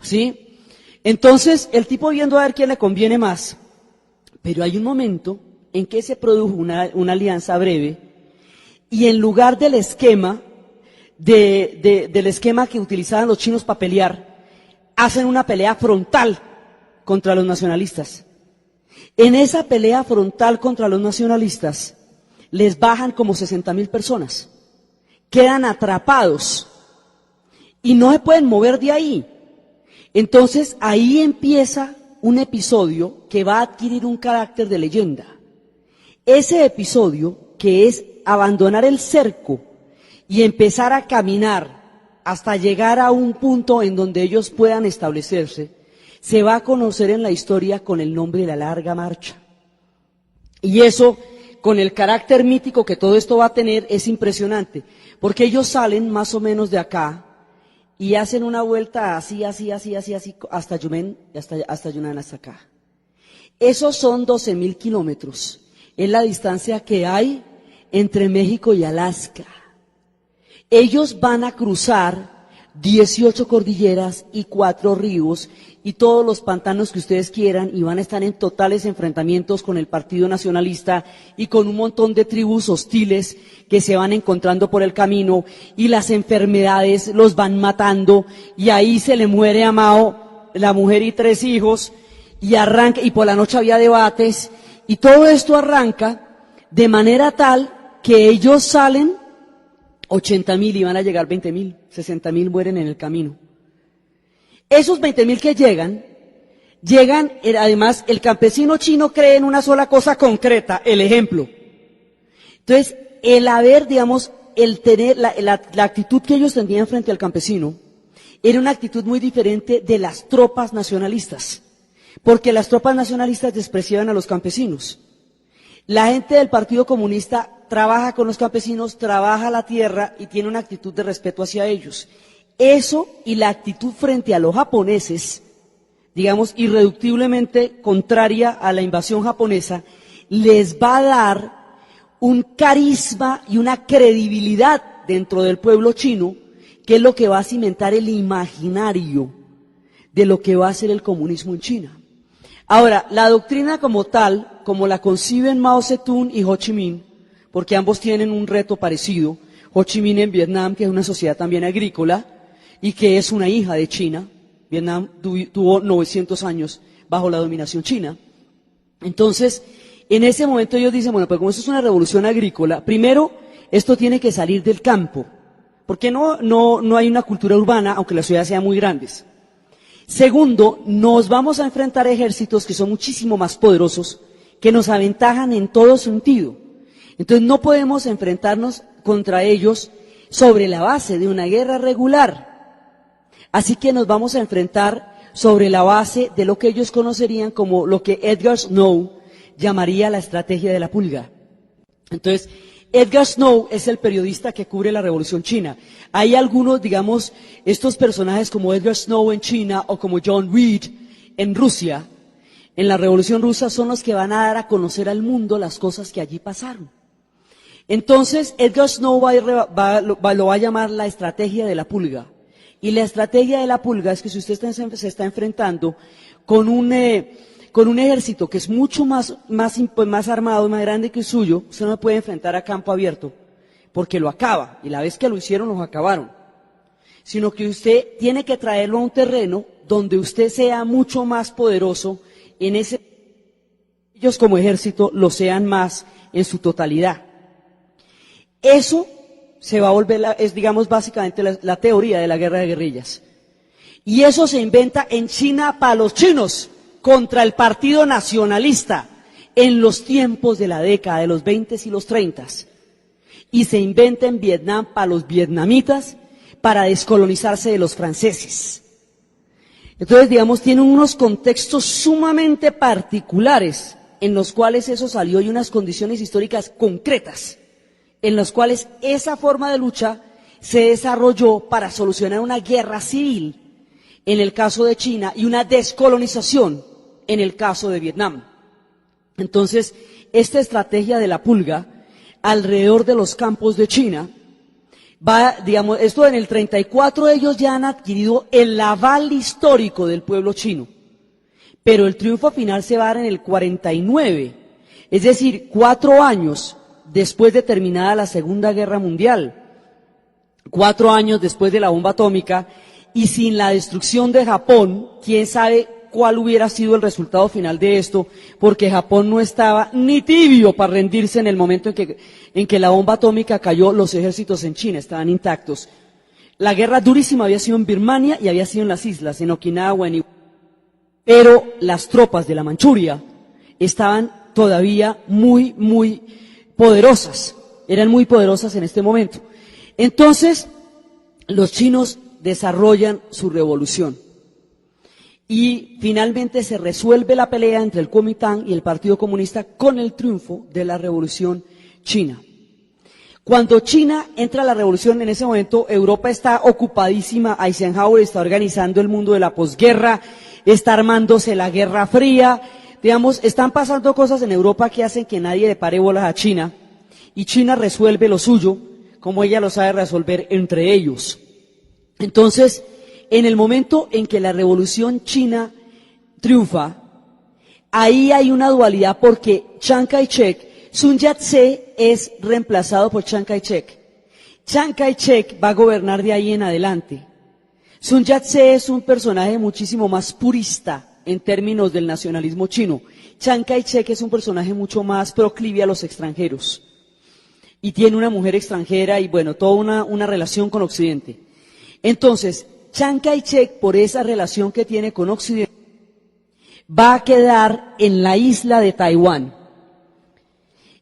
¿sí? Entonces, el tipo viendo a ver quién le conviene más, pero hay un momento en que se produjo una alianza breve, y en lugar del esquema, del esquema que utilizaban los chinos para pelear, hacen una pelea frontal contra los nacionalistas. En esa pelea frontal contra los nacionalistas, les bajan como 60.000 personas, quedan atrapados y no se pueden mover de ahí. Entonces ahí empieza un episodio que va a adquirir un carácter de leyenda. Ese episodio, que es abandonar el cerco y empezar a caminar hasta llegar a un punto en donde ellos puedan establecerse, se va a conocer en la historia con el nombre de la Larga Marcha. Y eso, con el carácter mítico que todo esto va a tener, es impresionante, porque ellos salen más o menos de acá y hacen una vuelta así, hasta Yumen, hasta Yunnan, hasta acá. Esos son 12.000 kilómetros, es la distancia que hay entre México y Alaska. Ellos van a cruzar 18 cordilleras y 4 ríos y todos los pantanos que ustedes quieran, y van a estar en totales enfrentamientos con el Partido Nacionalista y con un montón de tribus hostiles que se van encontrando por el camino, y las enfermedades los van matando, y ahí se le muere a Mao la mujer y 3 hijos, y arranca, y por la noche había debates, y todo esto arranca de manera tal que ellos salen 80.000 y van a llegar 20.000, 60.000 mueren en el camino. Esos 20.000 que llegan, además, el campesino chino cree en una sola cosa concreta, el ejemplo. Entonces, el haber, digamos, el tener, la actitud que ellos tenían frente al campesino, era una actitud muy diferente de las tropas nacionalistas, porque las tropas nacionalistas despreciaban a los campesinos. La gente del Partido Comunista trabaja con los campesinos, trabaja la tierra y tiene una actitud de respeto hacia ellos. Eso y la actitud frente a los japoneses, digamos, irreductiblemente contraria a la invasión japonesa, les va a dar un carisma y una credibilidad dentro del pueblo chino, que es lo que va a cimentar el imaginario de lo que va a ser el comunismo en China. Ahora, la doctrina como tal, como la conciben Mao Zedong y Ho Chi Minh, porque ambos tienen un reto parecido, Ho Chi Minh en Vietnam, que es una sociedad también agrícola, y que es una hija de China. Vietnam tuvo 900 años bajo la dominación china. Entonces, en ese momento ellos dicen, bueno, pues como esto es una revolución agrícola, primero, esto tiene que salir del campo, porque no hay una cultura urbana, aunque las ciudades sean muy grandes. Segundo, nos vamos a enfrentar a ejércitos que son muchísimo más poderosos, que nos aventajan en todo sentido. Entonces no podemos enfrentarnos contra ellos sobre la base de una guerra regular. Así que nos vamos a enfrentar sobre la base de lo que ellos conocerían como lo que Edgar Snow llamaría la estrategia de la pulga. Entonces, Edgar Snow es el periodista que cubre la Revolución China. Hay algunos, digamos, estos personajes como Edgar Snow en China o como John Reed en Rusia, en la Revolución Rusa, son los que van a dar a conocer al mundo las cosas que allí pasaron. Entonces, Edgar Snow lo va a llamar la estrategia de la pulga. Y la estrategia de la pulga es que si usted se está enfrentando con un ejército que es mucho más armado, más grande que el suyo, usted no puede enfrentar a campo abierto, porque lo acaba, y la vez que lo hicieron, los acabaron. Sino que usted tiene que traerlo a un terreno donde usted sea mucho más poderoso, ellos como ejército lo sean más en su totalidad. Eso se va a volver, es digamos básicamente la teoría de la guerra de guerrillas. Y eso se inventa en China para los chinos, contra el Partido Nacionalista, en los tiempos de la década de los 20 y los 30. Y se inventa en Vietnam para los vietnamitas, para descolonizarse de los franceses. Entonces, digamos, tienen unos contextos sumamente particulares en los cuales eso salió y unas condiciones históricas concretas en las cuales esa forma de lucha se desarrolló para solucionar una guerra civil en el caso de China y una descolonización en el caso de Vietnam. Entonces, esta estrategia de la pulga alrededor de los campos de China digamos, esto en el 34 ellos ya han adquirido el aval histórico del pueblo chino, pero el triunfo final se va a dar en el 49, es decir, 4 años después de terminada la Segunda Guerra Mundial, 4 años después de la bomba atómica, y sin la destrucción de Japón, quién sabe cuál hubiera sido el resultado final de esto, porque Japón no estaba ni tibio para rendirse en el momento en que la bomba atómica cayó, los ejércitos en China estaban intactos. La guerra durísima había sido en Birmania y había sido en las islas, en Okinawa, pero las tropas de la Manchuria estaban todavía muy poderosas, eran muy poderosas en este momento. Entonces, los chinos desarrollan su revolución y finalmente se resuelve la pelea entre el Kuomintang y el Partido Comunista con el triunfo de la Revolución China. Cuando China entra a la revolución, en ese momento Europa está ocupadísima, Eisenhower está organizando el mundo de la posguerra, está armándose la Guerra Fría, digamos, están pasando cosas en Europa que hacen que nadie le pare bolas a China, y China resuelve lo suyo, como ella lo sabe resolver entre ellos. Entonces, en el momento en que la revolución china triunfa, ahí hay una dualidad porque Chiang Kai-shek, Sun Yat-sen es reemplazado por Chiang Kai-shek. Chiang Kai-shek va a gobernar de ahí en adelante. Sun Yat-sen es un personaje muchísimo más purista en términos del nacionalismo chino. Chiang Kai-shek es un personaje mucho más proclive a los extranjeros. Y tiene una mujer extranjera y bueno, toda una relación con Occidente. Entonces, Chiang Kai-shek, por esa relación que tiene con Occidente, va a quedar en la isla de Taiwán.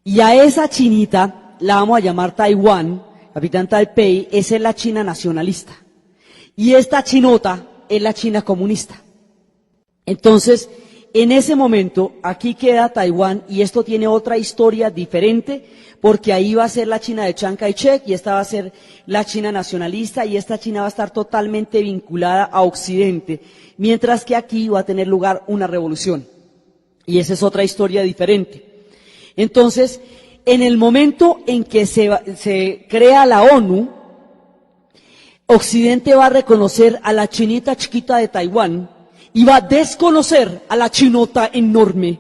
Y a esa chinita, la vamos a llamar Taiwán, Capitán Taipei, esa es la China nacionalista. Y esta chinota es la China comunista. Entonces, en ese momento, aquí queda Taiwán y esto tiene otra historia diferente, porque ahí va a ser la China de Chiang Kai-shek y esta va a ser la China nacionalista y esta China va a estar totalmente vinculada a Occidente, mientras que aquí va a tener lugar una revolución. Y esa es otra historia diferente. Entonces, en el momento en que se crea la ONU, Occidente va a reconocer a la chinita chiquita de Taiwán y va a desconocer a la chinota enorme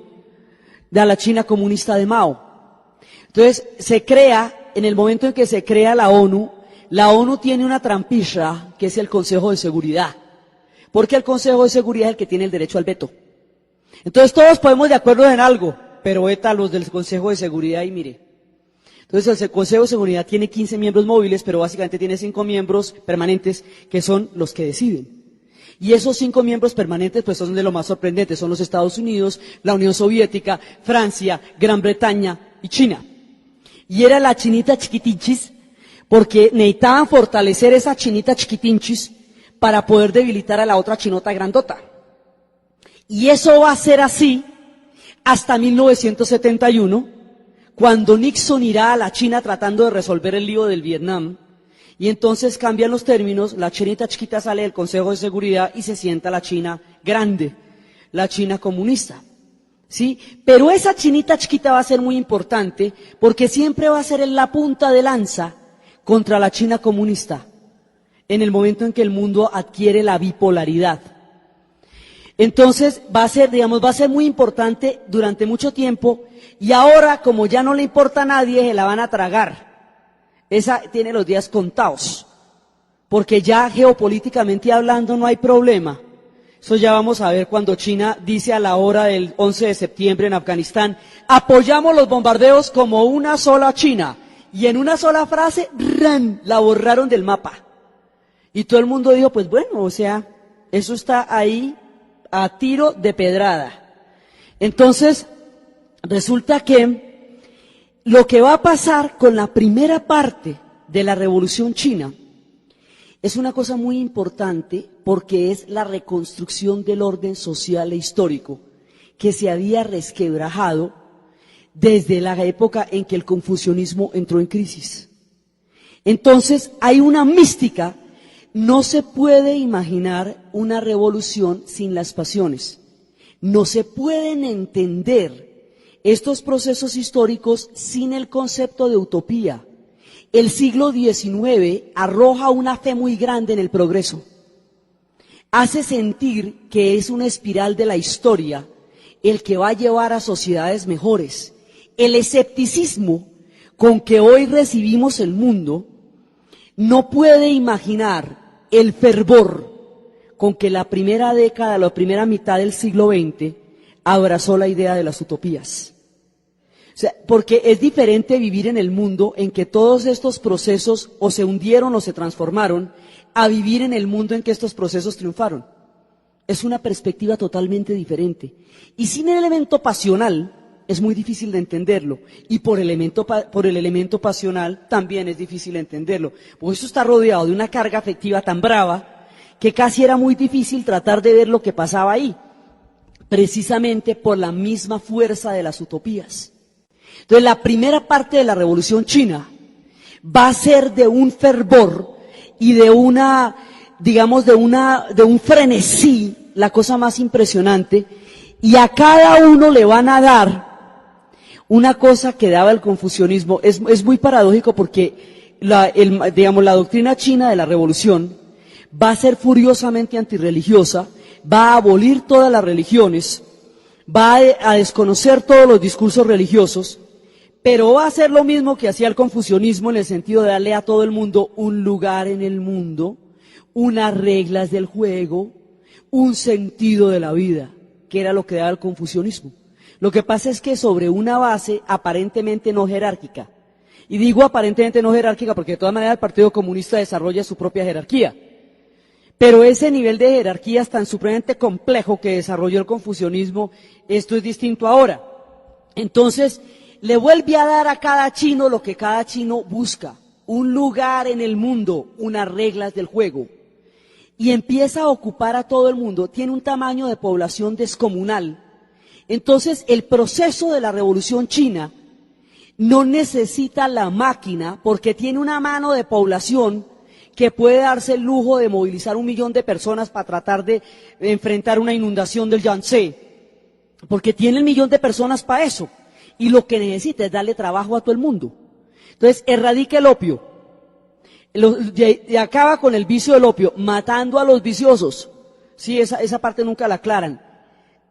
de la China comunista de Mao. Entonces, se crea, en el momento en que se crea la ONU tiene una trampilla que es el Consejo de Seguridad, porque el Consejo de Seguridad es el que tiene el derecho al veto. Entonces, todos podemos de acuerdo en algo, pero veta a los del Consejo de Seguridad y mire. Entonces, el Consejo de Seguridad tiene 15 miembros móviles, pero básicamente tiene 5 miembros permanentes, que son los que deciden. Y esos 5 miembros permanentes, pues son de lo más sorprendente, son los Estados Unidos, la Unión Soviética, Francia, Gran Bretaña y China. Y era la chinita chiquitinchis, porque necesitaban fortalecer esa chinita chiquitinchis para poder debilitar a la otra chinota grandota. Y eso va a ser así hasta 1971, cuando Nixon irá a la China tratando de resolver el lío del Vietnam, y entonces cambian los términos, la chinita chiquita sale del Consejo de Seguridad y se sienta la China grande, la China comunista. ¿Sí? Pero esa chinita chiquita va a ser muy importante porque siempre va a ser en la punta de lanza contra la China comunista, en el momento en que el mundo adquiere la bipolaridad. Entonces va a ser muy importante durante mucho tiempo, y ahora, como ya no le importa a nadie, se la van a tragar. Esa tiene los días contados, porque ya geopolíticamente hablando no hay problema. Eso ya vamos a ver cuando China dice a la hora del 11 de septiembre en Afganistán: apoyamos los bombardeos como una sola China. Y en una sola frase, ¡ran!, la borraron del mapa. Y todo el mundo dijo, pues bueno, o sea, eso está ahí a tiro de pedrada. Entonces, resulta que lo que va a pasar con la primera parte de la Revolución China es una cosa muy importante, porque es la reconstrucción del orden social e histórico que se había resquebrajado desde la época en que el confucianismo entró en crisis. Entonces hay una mística. No se puede imaginar una revolución sin las pasiones. No se pueden entender estos procesos históricos sin el concepto de utopía. El siglo XIX arroja una fe muy grande en el progreso. Hace sentir que es una espiral de la historia el que va a llevar a sociedades mejores. El escepticismo con que hoy recibimos el mundo no puede imaginar el fervor con que la primera década, la primera mitad del siglo XX abrazó la idea de las utopías. O sea, porque es diferente vivir en el mundo en que todos estos procesos o se hundieron o se transformaron, a vivir en el mundo en que estos procesos triunfaron. Es una perspectiva totalmente diferente. Y sin el elemento pasional es muy difícil de entenderlo. Y por el elemento pasional también es difícil de entenderlo. Pues eso está rodeado de una carga afectiva tan brava que casi era muy difícil tratar de ver lo que pasaba ahí. Precisamente por la misma fuerza de las utopías. Entonces, la primera parte de la Revolución China va a ser de un fervor y de una, digamos, de un frenesí, la cosa más impresionante, y a cada uno le van a dar una cosa que daba el confucianismo. Es muy paradójico porque la doctrina china de la Revolución va a ser furiosamente antirreligiosa, va a abolir todas las religiones, va a desconocer todos los discursos religiosos, pero va a hacer lo mismo que hacía el confucianismo, en el sentido de darle a todo el mundo un lugar en el mundo, unas reglas del juego, un sentido de la vida, que era lo que daba el confucianismo. Lo que pasa es que sobre una base aparentemente no jerárquica. Y digo aparentemente no jerárquica porque de todas maneras el Partido Comunista desarrolla su propia jerarquía. Pero ese nivel de jerarquía es tan supremamente complejo que desarrolló el confucianismo. Esto es distinto ahora. Entonces, le vuelve a dar a cada chino lo que cada chino busca: un lugar en el mundo, unas reglas del juego. Y empieza a ocupar a todo el mundo. Tiene un tamaño de población descomunal. Entonces, el proceso de la Revolución China no necesita la máquina, porque tiene una mano de población que puede darse el lujo de movilizar 1 millón de personas para tratar de enfrentar una inundación del Yangtze, porque tiene 1 millón de personas para eso, y lo que necesita es darle trabajo a todo el mundo. Entonces, erradica el opio. y acaba con el vicio del opio, matando a los viciosos. Sí, esa parte nunca la aclaran.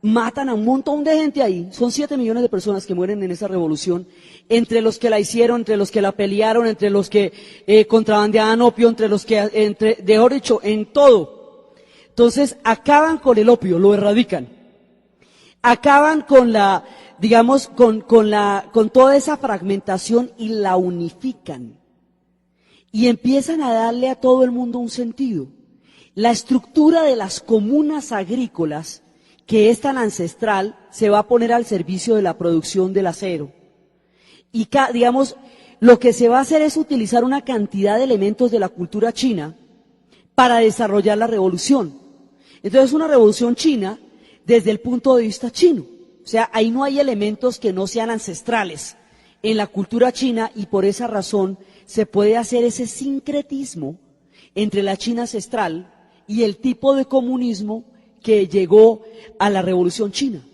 Matan a un montón de gente ahí. Son 7 millones de personas que mueren en esa revolución, entre los que la hicieron, entre los que la pelearon, entre los que contrabandeaban opio, mejor dicho, en todo. Entonces, acaban con el opio, lo erradican. Acaban con con toda esa fragmentación y la unifican. Y empiezan a darle a todo el mundo un sentido. La estructura de las comunas agrícolas, que es tan ancestral, se va a poner al servicio de la producción del acero. Y lo que se va a hacer es utilizar una cantidad de elementos de la cultura china para desarrollar la revolución. Entonces, una revolución china desde el punto de vista chino. O sea, ahí no hay elementos que no sean ancestrales en la cultura china, y por esa razón se puede hacer ese sincretismo entre la China ancestral y el tipo de comunismo que llegó a la Revolución China.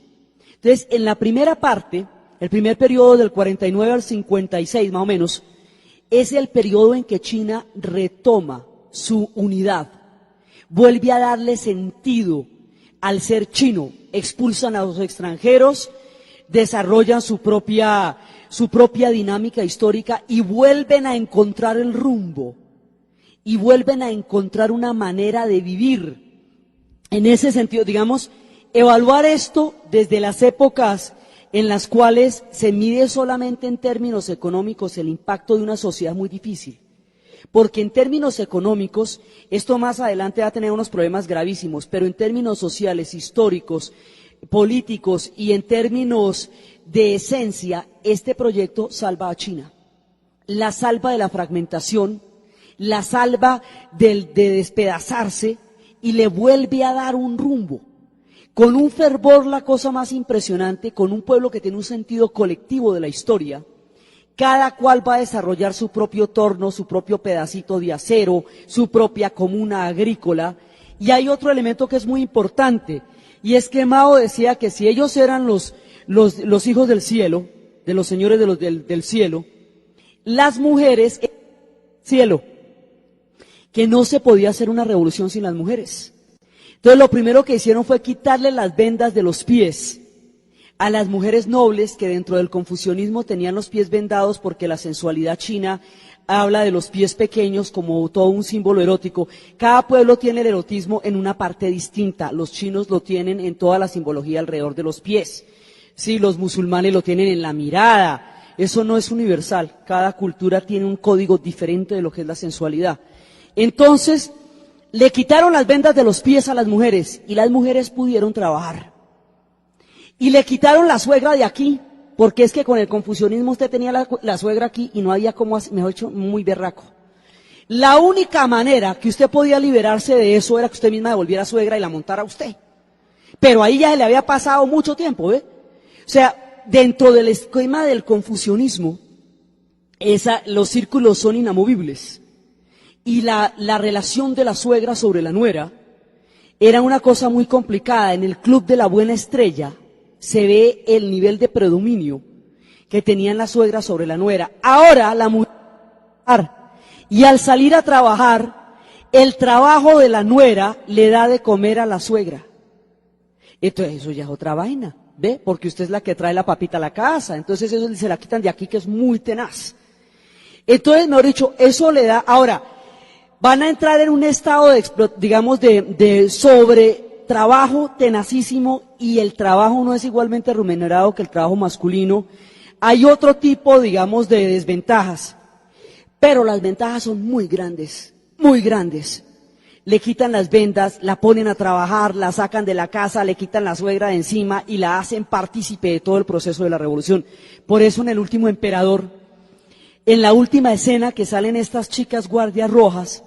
Entonces, en la primera parte, el primer periodo del 49 al 56 más o menos, es el periodo en que China retoma su unidad, vuelve a darle sentido al ser chino, expulsan a los extranjeros, desarrollan su propia dinámica histórica y vuelven a encontrar el rumbo, y vuelven a encontrar una manera de vivir. En ese sentido, evaluar esto desde las épocas en las cuales se mide solamente en términos económicos el impacto de una sociedad es muy difícil. Porque en términos económicos, esto más adelante va a tener unos problemas gravísimos, pero en términos sociales, históricos, políticos y en términos de esencia, este proyecto salva a China. La salva de la fragmentación, la salva de despedazarse y le vuelve a dar un rumbo. Con un fervor, la cosa más impresionante, con un pueblo que tiene un sentido colectivo de la historia. Cada cual va a desarrollar su propio torno, su propio pedacito de acero, su propia comuna agrícola. Y hay otro elemento que es muy importante, y es que Mao decía que si ellos eran los hijos del cielo, de los señores del cielo, las mujeres eran el cielo, que no se podía hacer una revolución sin las mujeres. Entonces lo primero que hicieron fue quitarle las vendas de los pies a las mujeres nobles, que dentro del confucianismo tenían los pies vendados porque la sensualidad china habla de los pies pequeños como todo un símbolo erótico. Cada pueblo tiene el erotismo en una parte distinta. Los chinos lo tienen en toda la simbología alrededor de los pies. Sí, los musulmanes lo tienen en la mirada. Eso no es universal. Cada cultura tiene un código diferente de lo que es la sensualidad. Entonces, le quitaron las vendas de los pies a las mujeres y las mujeres pudieron trabajar. Y le quitaron la suegra de aquí, porque es que con el confucianismo usted tenía la suegra aquí y no había como, mejor dicho, muy berraco. La única manera que usted podía liberarse de eso era que usted misma devolviera suegra y la montara a usted. Pero ahí ya se le había pasado mucho tiempo, ¿ve? O sea, dentro del esquema del confucianismo, los círculos son inamovibles. Y la relación de la suegra sobre la nuera era una cosa muy complicada. En el club de la buena estrella se ve el nivel de predominio que tenían la suegra sobre la nuera. Ahora la mujer, y al salir a trabajar, el trabajo de la nuera le da de comer a la suegra. Entonces eso ya es otra vaina, ¿ve? Porque usted es la que trae la papita a la casa, entonces eso se la quitan de aquí, que es muy tenaz. Entonces, mejor dicho, eso le da. Ahora, van a entrar en un estado de sobretrabajo tenacísimo, y el trabajo no es igualmente remunerado que el trabajo masculino. Hay otro tipo, de desventajas, pero las ventajas son muy grandes, muy grandes. Le quitan las vendas, la ponen a trabajar, la sacan de la casa, le quitan la suegra de encima y la hacen partícipe de todo el proceso de la revolución. Por eso en el último emperador, en la última escena que salen estas chicas guardias rojas,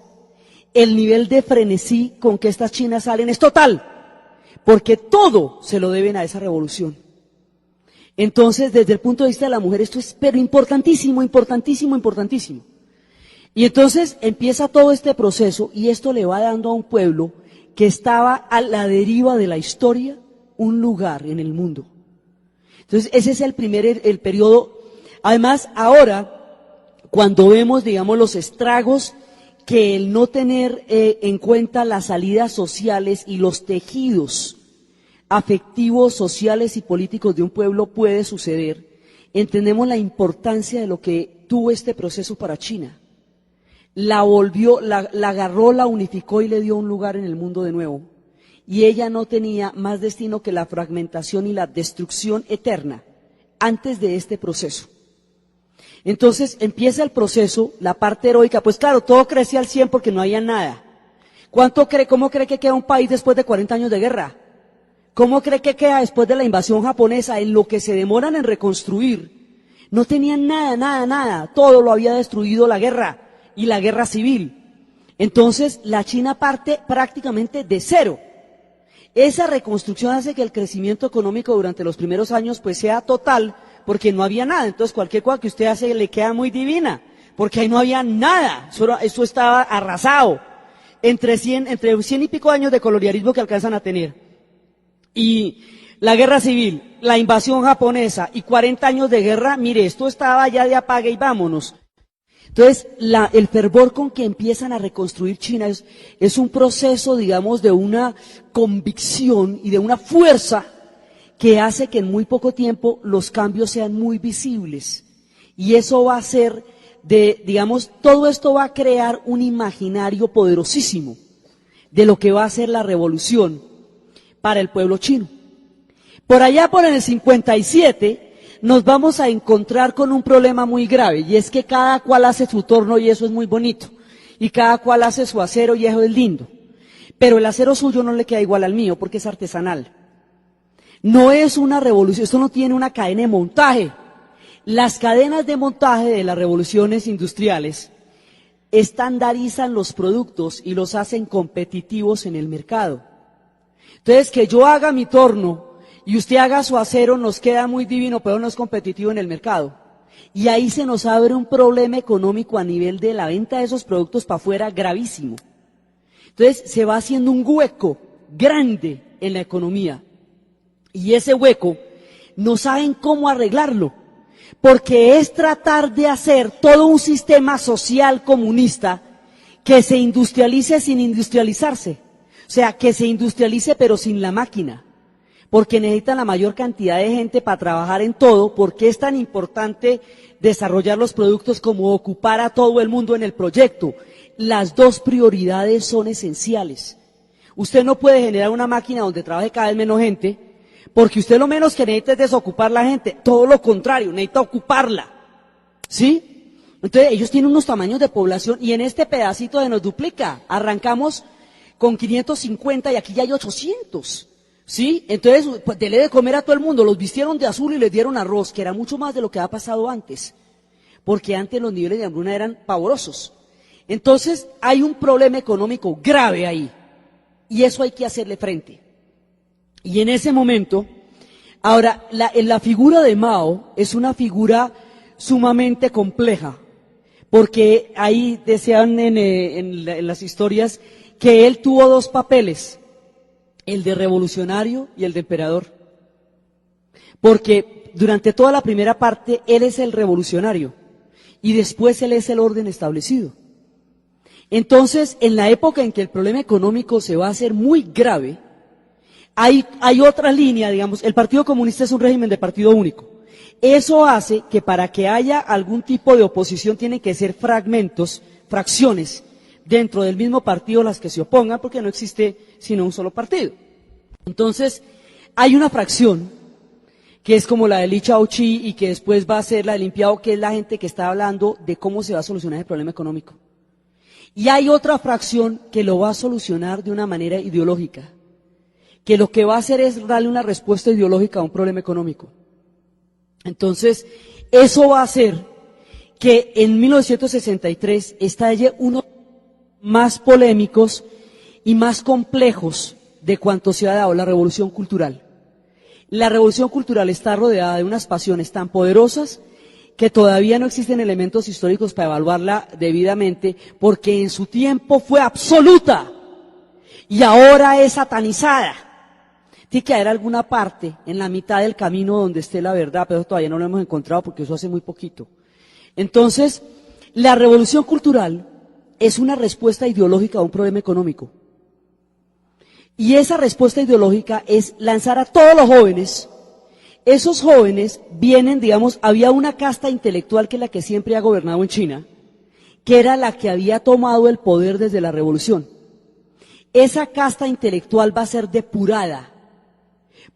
el nivel de frenesí con que estas chinas salen es total, porque todo se lo deben a esa revolución. Entonces, desde el punto de vista de la mujer, esto es pero importantísimo, importantísimo, importantísimo. Y entonces empieza todo este proceso, y esto le va dando a un pueblo que estaba a la deriva de la historia un lugar en el mundo. Entonces, ese es el periodo. Además, ahora, cuando vemos, los estragos que el no tener en cuenta las salidas sociales y los tejidos afectivos, sociales y políticos de un pueblo puede suceder, entendemos la importancia de lo que tuvo este proceso para China. La volvió, la agarró, la unificó y le dio un lugar en el mundo de nuevo. Y ella no tenía más destino que la fragmentación y la destrucción eterna antes de este proceso. Entonces empieza el proceso, la parte heroica, pues claro, todo crecía al 100 porque no había nada. ¿Cómo cree que queda un país después de 40 años de guerra? ¿Cómo cree que queda después de la invasión japonesa en lo que se demoran en reconstruir? No tenían nada, todo lo había destruido la guerra y la guerra civil. Entonces la China parte prácticamente de cero. Esa reconstrucción hace que el crecimiento económico durante los primeros años pues sea total, porque no había nada. Entonces cualquier cosa que usted hace le queda muy divina, porque ahí no había nada, eso estaba arrasado. Entre 100 y pico años de colonialismo que alcanzan a tener. Y la guerra civil, la invasión japonesa y 40 años de guerra, mire, esto estaba ya de apague y vámonos. Entonces, el fervor con que empiezan a reconstruir China es un proceso, digamos, de una convicción y de una fuerza que hace que en muy poco tiempo los cambios sean muy visibles. Y eso va a ser digamos, todo esto va a crear un imaginario poderosísimo de lo que va a ser la revolución para el pueblo chino. Por allá, por el 57, nos vamos a encontrar con un problema muy grave, y es que cada cual hace su torno y eso es muy bonito, y cada cual hace su acero y eso es lindo, pero el acero suyo no le queda igual al mío porque es artesanal. No es una revolución, esto no tiene una cadena de montaje. Las cadenas de montaje de las revoluciones industriales estandarizan los productos y los hacen competitivos en el mercado. Entonces, que yo haga mi torno y usted haga su acero nos queda muy divino, pero no es competitivo en el mercado. Y ahí se nos abre un problema económico a nivel de la venta de esos productos para afuera gravísimo. Entonces, se va haciendo un hueco grande en la economía. Y ese hueco no saben cómo arreglarlo, porque es tratar de hacer todo un sistema social comunista que se industrialice sin industrializarse. O sea, que se industrialice pero sin la máquina, porque necesitan la mayor cantidad de gente para trabajar en todo. ¿Por qué es tan importante desarrollar los productos como ocupar a todo el mundo en el proyecto? Las dos prioridades son esenciales. Usted no puede generar una máquina donde trabaje cada vez menos gente, porque usted lo menos que necesita es desocupar la gente, todo lo contrario, necesita ocuparla, ¿sí? Entonces ellos tienen unos tamaños de población y en este pedacito se nos duplica, arrancamos con 550 y aquí ya hay 800, ¿sí? Entonces, pues dele de comer a todo el mundo, los vistieron de azul y les dieron arroz, que era mucho más de lo que ha pasado antes, porque antes los niveles de hambruna eran pavorosos. Entonces hay un problema económico grave ahí y eso hay que hacerle frente. Y en ese momento, ahora, la figura de Mao es una figura sumamente compleja, porque ahí decían en las historias que él tuvo dos papeles, el de revolucionario y el de emperador, porque durante toda la primera parte él es el revolucionario y después él es el orden establecido. Entonces, en la época en que el problema económico se va a hacer muy grave, hay otra línea, digamos, el Partido Comunista es un régimen de partido único. Eso hace que para que haya algún tipo de oposición tienen que ser fracciones dentro del mismo partido las que se opongan, porque no existe sino un solo partido. Entonces, hay una fracción que es como la de Li Chaochi y que después va a ser la del limpiado, que es la gente que está hablando de cómo se va a solucionar el problema económico. Y hay otra fracción que lo va a solucionar de una manera ideológica, que lo que va a hacer es darle una respuesta ideológica a un problema económico. Entonces, eso va a hacer que en 1963 estalle uno más polémicos y más complejos de cuanto se ha dado, la revolución cultural. La revolución cultural está rodeada de unas pasiones tan poderosas que todavía no existen elementos históricos para evaluarla debidamente, porque en su tiempo fue absoluta y ahora es satanizada. Tiene que haber alguna parte en la mitad del camino donde esté la verdad, pero todavía no lo hemos encontrado porque eso hace muy poquito. Entonces, la revolución cultural es una respuesta ideológica a un problema económico. Y esa respuesta ideológica es lanzar a todos los jóvenes. Esos jóvenes vienen, digamos, había una casta intelectual que es la que siempre ha gobernado en China, que era la que había tomado el poder desde la revolución. Esa casta intelectual va a ser depurada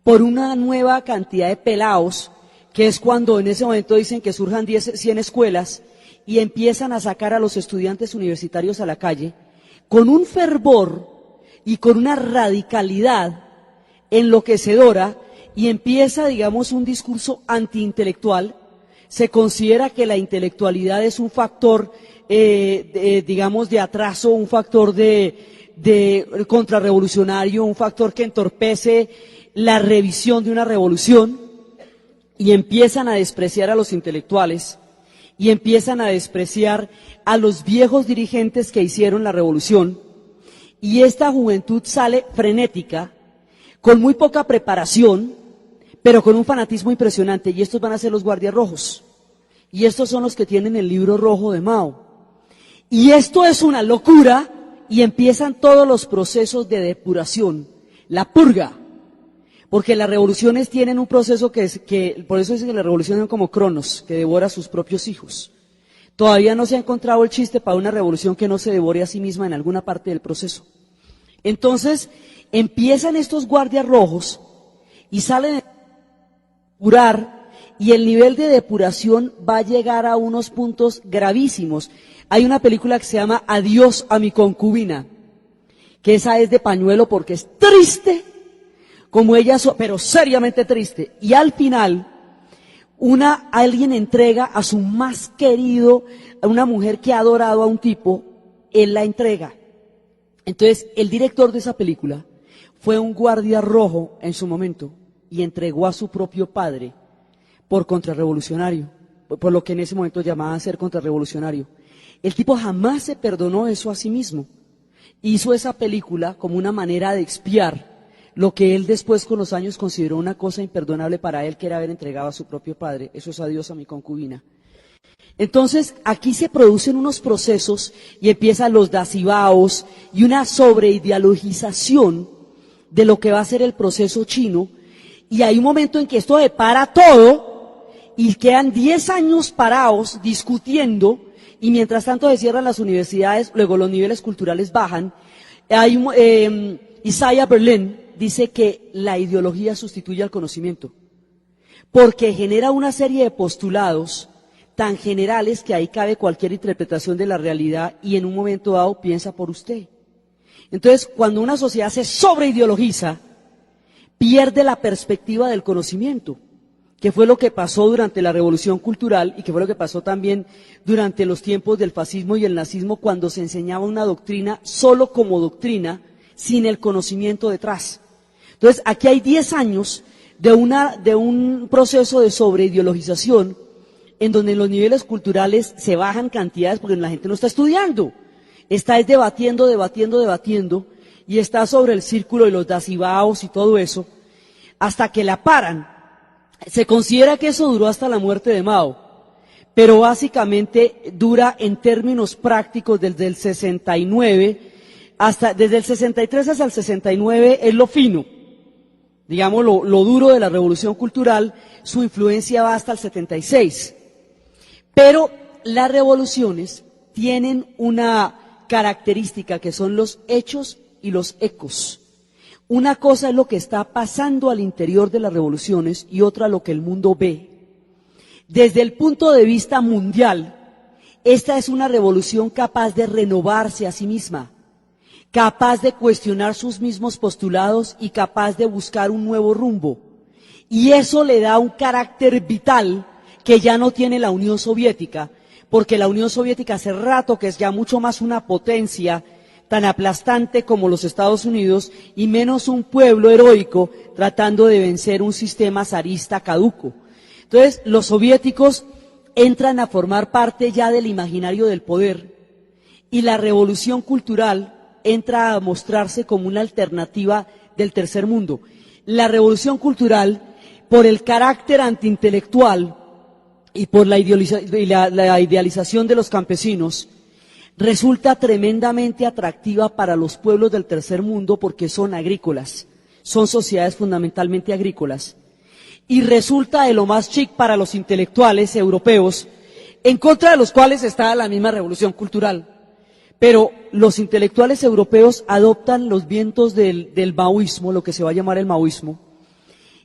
por una nueva cantidad de pelaos, que es cuando en ese momento dicen que surjan 100 escuelas y empiezan a sacar a los estudiantes universitarios a la calle con un fervor y con una radicalidad enloquecedora, y empieza, digamos, un discurso antiintelectual. Se considera que la intelectualidad es un factor, digamos, de atraso, un factor de contrarrevolucionario, un factor que entorpece la revisión de una revolución, y empiezan a despreciar a los intelectuales y empiezan a despreciar a los viejos dirigentes que hicieron la revolución, y esta juventud sale frenética, con muy poca preparación, pero con un fanatismo impresionante, y estos van a ser los guardias rojos, y estos son los que tienen el libro rojo de Mao. Y esto es una locura, y empiezan todos los procesos de depuración, la purga, porque las revoluciones tienen un proceso que por eso dicen que las revoluciones son como Cronos, que devora a sus propios hijos. Todavía no se ha encontrado el chiste para una revolución que no se devore a sí misma en alguna parte del proceso. Entonces, empiezan estos guardias rojos y salen a depurar, y el nivel de depuración va a llegar a unos puntos gravísimos. Hay una película que se llama Adiós a mi concubina, que esa es de pañuelo porque es triste, como ella, pero seriamente triste. Y al final, alguien entrega a su más querido, a una mujer que ha adorado a un tipo, él la entrega. Entonces, el director de esa película fue un guardia rojo en su momento y entregó a su propio padre por contrarrevolucionario, por lo que en ese momento llamaban ser contrarrevolucionario. El tipo jamás se perdonó eso a sí mismo. Hizo esa película como una manera de expiar lo que él después con los años consideró una cosa imperdonable para él, que era haber entregado a su propio padre. Eso es Adiós a mi concubina. Entonces, aquí se producen unos procesos y empiezan los dacibaos y una sobreideologización de lo que va a ser el proceso chino, y hay un momento en que esto depara todo y quedan 10 años parados discutiendo, y mientras tanto se cierran las universidades, luego los niveles culturales bajan. Isaiah Berlin dice que la ideología sustituye al conocimiento, porque genera una serie de postulados tan generales que ahí cabe cualquier interpretación de la realidad, y en un momento dado piensa por usted. Entonces, cuando una sociedad se sobreideologiza, pierde la perspectiva del conocimiento, que fue lo que pasó durante la Revolución Cultural y que fue lo que pasó también durante los tiempos del fascismo y el nazismo, cuando se enseñaba una doctrina solo como doctrina, sin el conocimiento detrás. Entonces, aquí hay 10 años de un proceso de sobreideologización, en donde en los niveles culturales se bajan cantidades porque la gente no está estudiando, está debatiendo, y está sobre el círculo de los dacibaos y todo eso, hasta que la paran. Se considera que eso duró hasta la muerte de Mao, pero básicamente dura en términos prácticos desde el 69, desde el 63 hasta el 69 es lo fino, digamos lo duro de la revolución cultural. Su influencia va hasta el 76. Pero las revoluciones tienen una característica que son los hechos y los ecos. Una cosa es lo que está pasando al interior de las revoluciones y otra lo que el mundo ve. Desde el punto de vista mundial, esta es una revolución capaz de renovarse a sí misma, capaz de cuestionar sus mismos postulados y capaz de buscar un nuevo rumbo. Y eso le da un carácter vital que ya no tiene la Unión Soviética, porque la Unión Soviética hace rato que es ya mucho más una potencia tan aplastante como los Estados Unidos y menos un pueblo heroico tratando de vencer un sistema zarista caduco. Entonces, los soviéticos entran a formar parte ya del imaginario del poder, y la revolución cultural entra a mostrarse como una alternativa del tercer mundo. La revolución cultural, por el carácter antiintelectual y por la idealización de los campesinos, resulta tremendamente atractiva para los pueblos del tercer mundo porque son agrícolas, son sociedades fundamentalmente agrícolas, y resulta de lo más chic para los intelectuales europeos, en contra de los cuales está la misma revolución cultural. Pero los intelectuales europeos adoptan los vientos del maoísmo, lo que se va a llamar el maoísmo,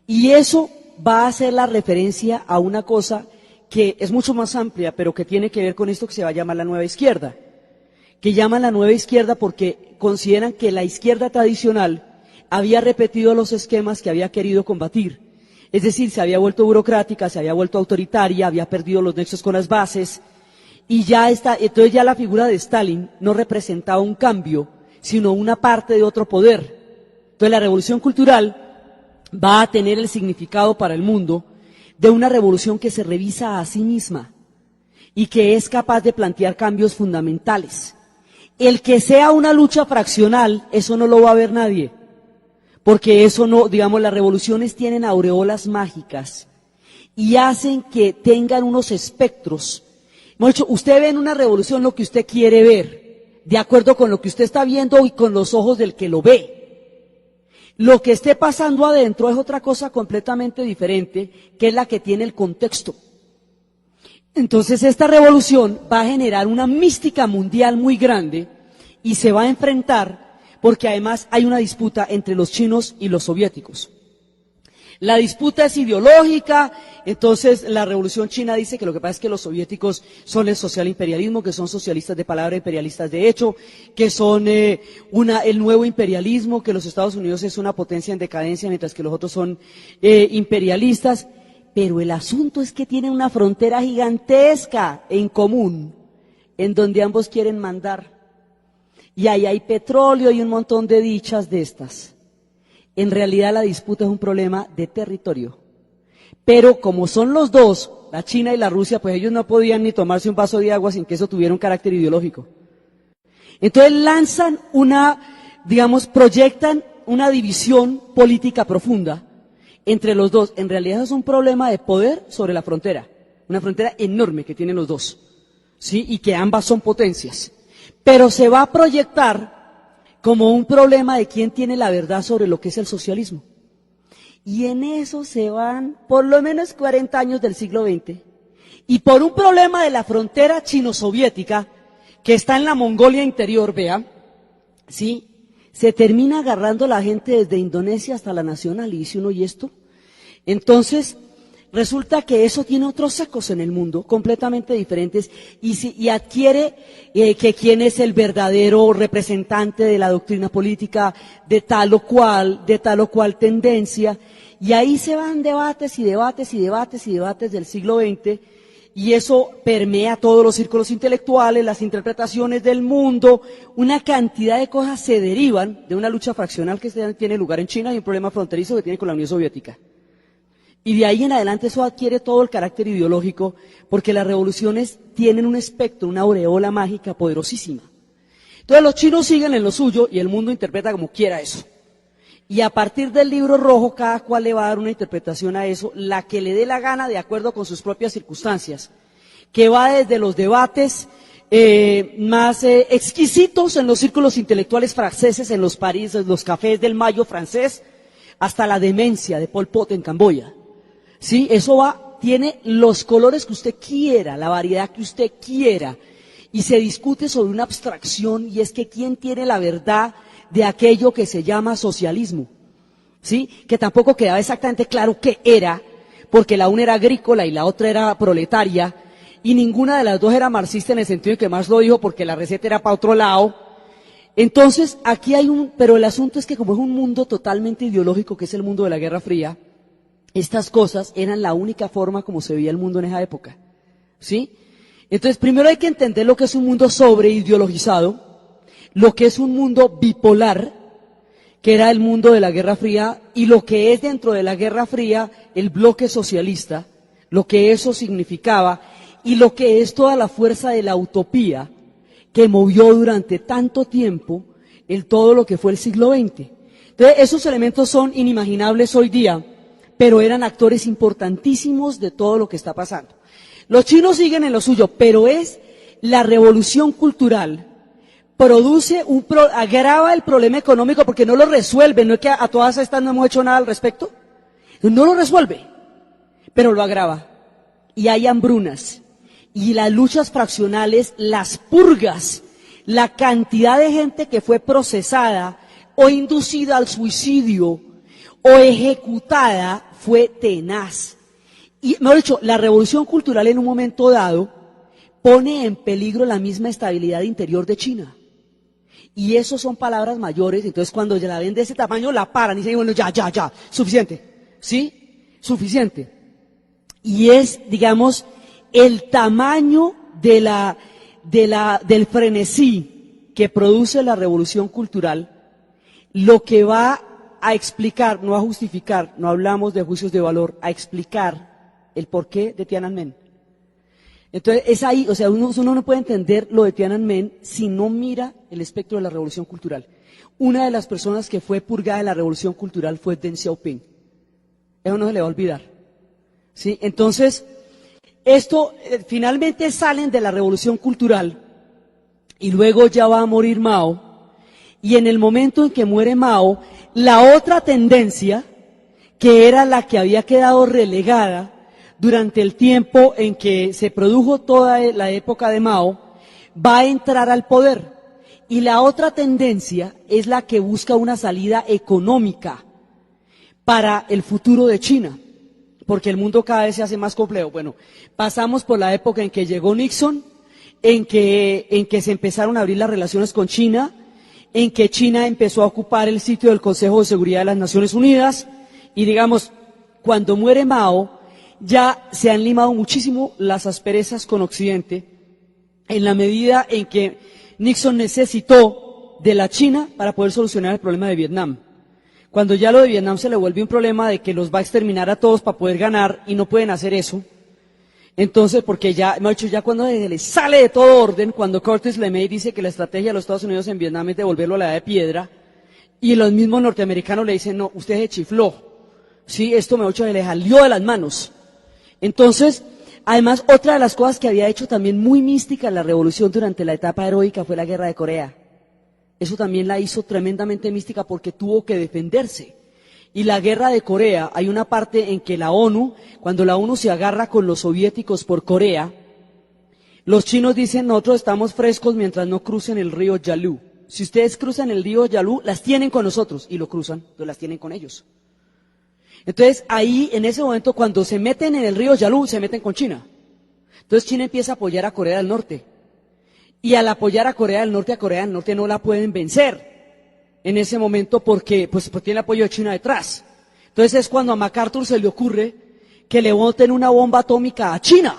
y eso va a hacer la referencia a una cosa que es mucho más amplia, pero que tiene que ver con esto que se va a llamar la nueva izquierda, que llaman la nueva izquierda porque consideran que la izquierda tradicional había repetido los esquemas que había querido combatir. Es decir, se había vuelto burocrática, se había vuelto autoritaria, había perdido los nexos con las bases, y entonces ya la figura de Stalin no representaba un cambio, sino una parte de otro poder. Entonces la revolución cultural va a tener el significado para el mundo de una revolución que se revisa a sí misma y que es capaz de plantear cambios fundamentales. El que sea una lucha fraccional, eso no lo va a ver nadie, porque eso no, digamos, las revoluciones tienen aureolas mágicas y hacen que tengan unos espectros. Hemos dicho, usted ve en una revolución lo que usted quiere ver, de acuerdo con lo que usted está viendo y con los ojos del que lo ve. Lo que esté pasando adentro es otra cosa completamente diferente, que es la que tiene el contexto. Entonces esta revolución va a generar una mística mundial muy grande y se va a enfrentar, porque además hay una disputa entre los chinos y los soviéticos. La disputa es ideológica, entonces la revolución china dice que lo que pasa es que los soviéticos son el social imperialismo, que son socialistas de palabra, imperialistas de hecho, que son el nuevo imperialismo, que los Estados Unidos es una potencia en decadencia, mientras que los otros son imperialistas. Pero el asunto es que tienen una frontera gigantesca en común, en donde ambos quieren mandar. Y ahí hay petróleo y un montón de dichas de estas. En realidad la disputa es un problema de territorio. Pero como son los dos, la China y la Rusia, pues ellos no podían ni tomarse un vaso de agua sin que eso tuviera un carácter ideológico. Entonces lanzan proyectan una división política profunda entre los dos. En realidad es un problema de poder sobre la frontera, una frontera enorme que tienen los dos, ¿sí? Y que ambas son potencias. Pero se va a proyectar como un problema de quién tiene la verdad sobre lo que es el socialismo. Y en eso se van por lo menos 40 años del siglo XX. Y por un problema de la frontera chino-soviética, que está en la Mongolia interior, vea, ¿sí? Se termina agarrando la gente desde Indonesia hasta la nacional, y dice uno, ¿y esto? Entonces, resulta que eso tiene otros ecos en el mundo, completamente diferentes, y adquiere que quién es el verdadero representante de la doctrina política de tal o cual tendencia, y ahí se van debates y debates y debates y debates del siglo XX, y eso permea todos los círculos intelectuales, las interpretaciones del mundo, una cantidad de cosas se derivan de una lucha fraccional que tiene lugar en China y un problema fronterizo que tiene con la Unión Soviética. Y de ahí en adelante eso adquiere todo el carácter ideológico, porque las revoluciones tienen un espectro, una aureola mágica poderosísima. Entonces los chinos siguen en lo suyo y el mundo interpreta como quiera eso. Y a partir del libro rojo, cada cual le va a dar una interpretación a eso, la que le dé la gana de acuerdo con sus propias circunstancias, que va desde los debates más exquisitos en los círculos intelectuales franceses, en los los cafés del Mayo francés, hasta la demencia de Pol Pot en Camboya. Sí, eso tiene los colores que usted quiera, la variedad que usted quiera, y se discute sobre una abstracción, y es que quién tiene la verdad de aquello que se llama socialismo, ¿sí? Que tampoco quedaba exactamente claro qué era, porque la una era agrícola y la otra era proletaria, y ninguna de las dos era marxista en el sentido de que Marx lo dijo porque la receta era para otro lado. Entonces, aquí pero el asunto es que como es un mundo totalmente ideológico, que es el mundo de la Guerra Fría, estas cosas eran la única forma como se veía el mundo en esa época, ¿sí? Entonces, primero hay que entender lo que es un mundo sobreideologizado, lo que es un mundo bipolar, que era el mundo de la Guerra Fría, y lo que es dentro de la Guerra Fría el bloque socialista, lo que eso significaba, y lo que es toda la fuerza de la utopía que movió durante tanto tiempo todo lo que fue el siglo XX. Entonces, esos elementos son inimaginables hoy día, pero eran actores importantísimos de todo lo que está pasando. Los chinos siguen en lo suyo, pero es la revolución cultural produce agrava el problema económico porque no lo resuelve, no es que a todas estas no hemos hecho nada al respecto, no lo resuelve, pero lo agrava. Y hay hambrunas, y las luchas fraccionales, las purgas, la cantidad de gente que fue procesada o inducida al suicidio o ejecutada fue tenaz. Y, mejor dicho, la revolución cultural en un momento dado pone en peligro la misma estabilidad interior de China. Y eso son palabras mayores, entonces cuando ya la ven de ese tamaño la paran y dicen, bueno, ya, suficiente, ¿sí? Suficiente. Y es, digamos, el tamaño del frenesí que produce la revolución cultural, lo que va a explicar, no a justificar, no hablamos de juicios de valor, a explicar el porqué de Tiananmen. Entonces, es ahí, o sea, uno no puede entender lo de Tiananmen si no mira el espectro de la revolución cultural. Una de las personas que fue purgada de la revolución cultural fue Deng Xiaoping. Eso no se le va a olvidar. ¿Sí? Entonces, esto, finalmente salen de la revolución cultural y luego ya va a morir Mao. Y en el momento en que muere Mao, la otra tendencia, que era la que había quedado relegada durante el tiempo en que se produjo toda la época de Mao, va a entrar al poder. Y la otra tendencia es la que busca una salida económica para el futuro de China, porque el mundo cada vez se hace más complejo. Bueno, pasamos por la época en que llegó Nixon, en que se empezaron a abrir las relaciones con China, en que China empezó a ocupar el sitio del Consejo de Seguridad de las Naciones Unidas, y digamos, cuando muere Mao, ya se han limado muchísimo las asperezas con Occidente, en la medida en que Nixon necesitó de la China para poder solucionar el problema de Vietnam. Cuando ya lo de Vietnam se le vuelve un problema de que los va a exterminar a todos para poder ganar y no pueden hacer eso. Entonces, porque ya, me ha dicho, ya cuando le sale de todo orden, cuando Curtis LeMay dice que la estrategia de los Estados Unidos en Vietnam es devolverlo a la edad de piedra, y los mismos norteamericanos le dicen, no, usted se chifló. Sí, esto me ha dicho, le salió de las manos. Entonces, además, otra de las cosas que había hecho también muy mística en la revolución durante la etapa heroica fue la guerra de Corea. Eso también la hizo tremendamente mística porque tuvo que defenderse. Y la guerra de Corea, hay una parte en que la ONU, cuando la ONU se agarra con los soviéticos por Corea, los chinos dicen, nosotros estamos frescos mientras no crucen el río Yalu. Si ustedes cruzan el río Yalu, las tienen con nosotros, y lo cruzan, entonces las tienen con ellos. Entonces, ahí, en ese momento, cuando se meten en el río Yalu, se meten con China. Entonces, China empieza a apoyar a Corea del Norte. Y al apoyar a Corea del Norte no la pueden vencer en ese momento porque tiene el apoyo de China detrás. Entonces, es cuando a MacArthur se le ocurre que le boten una bomba atómica a China.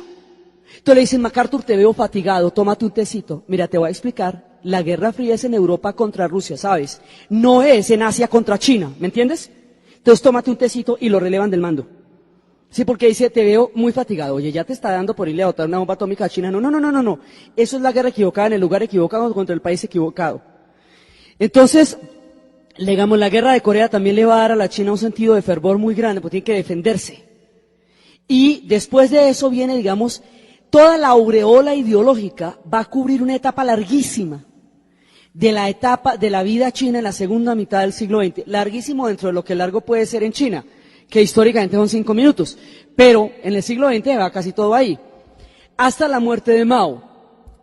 Entonces le dicen, MacArthur, te veo fatigado, tómate un tecito. Mira, te voy a explicar, la Guerra Fría es en Europa contra Rusia, ¿sabes? No es en Asia contra China, ¿me entiendes? Entonces tómate un tecito y lo relevan del mando. Sí, porque dice, te veo muy fatigado. Oye, ya te está dando por irle a botar una bomba atómica a China. No. Eso es la guerra equivocada en el lugar equivocado contra el país equivocado. Entonces, digamos, la guerra de Corea también le va a dar a la China un sentido de fervor muy grande, porque tiene que defenderse. Y después de eso viene, digamos, toda la aureola ideológica va a cubrir una etapa larguísima de la etapa de la vida china en la segunda mitad del siglo XX. Larguísimo dentro de lo que largo puede ser en China, que históricamente son 5 minutos. Pero en el siglo XX va casi todo ahí. Hasta la muerte de Mao.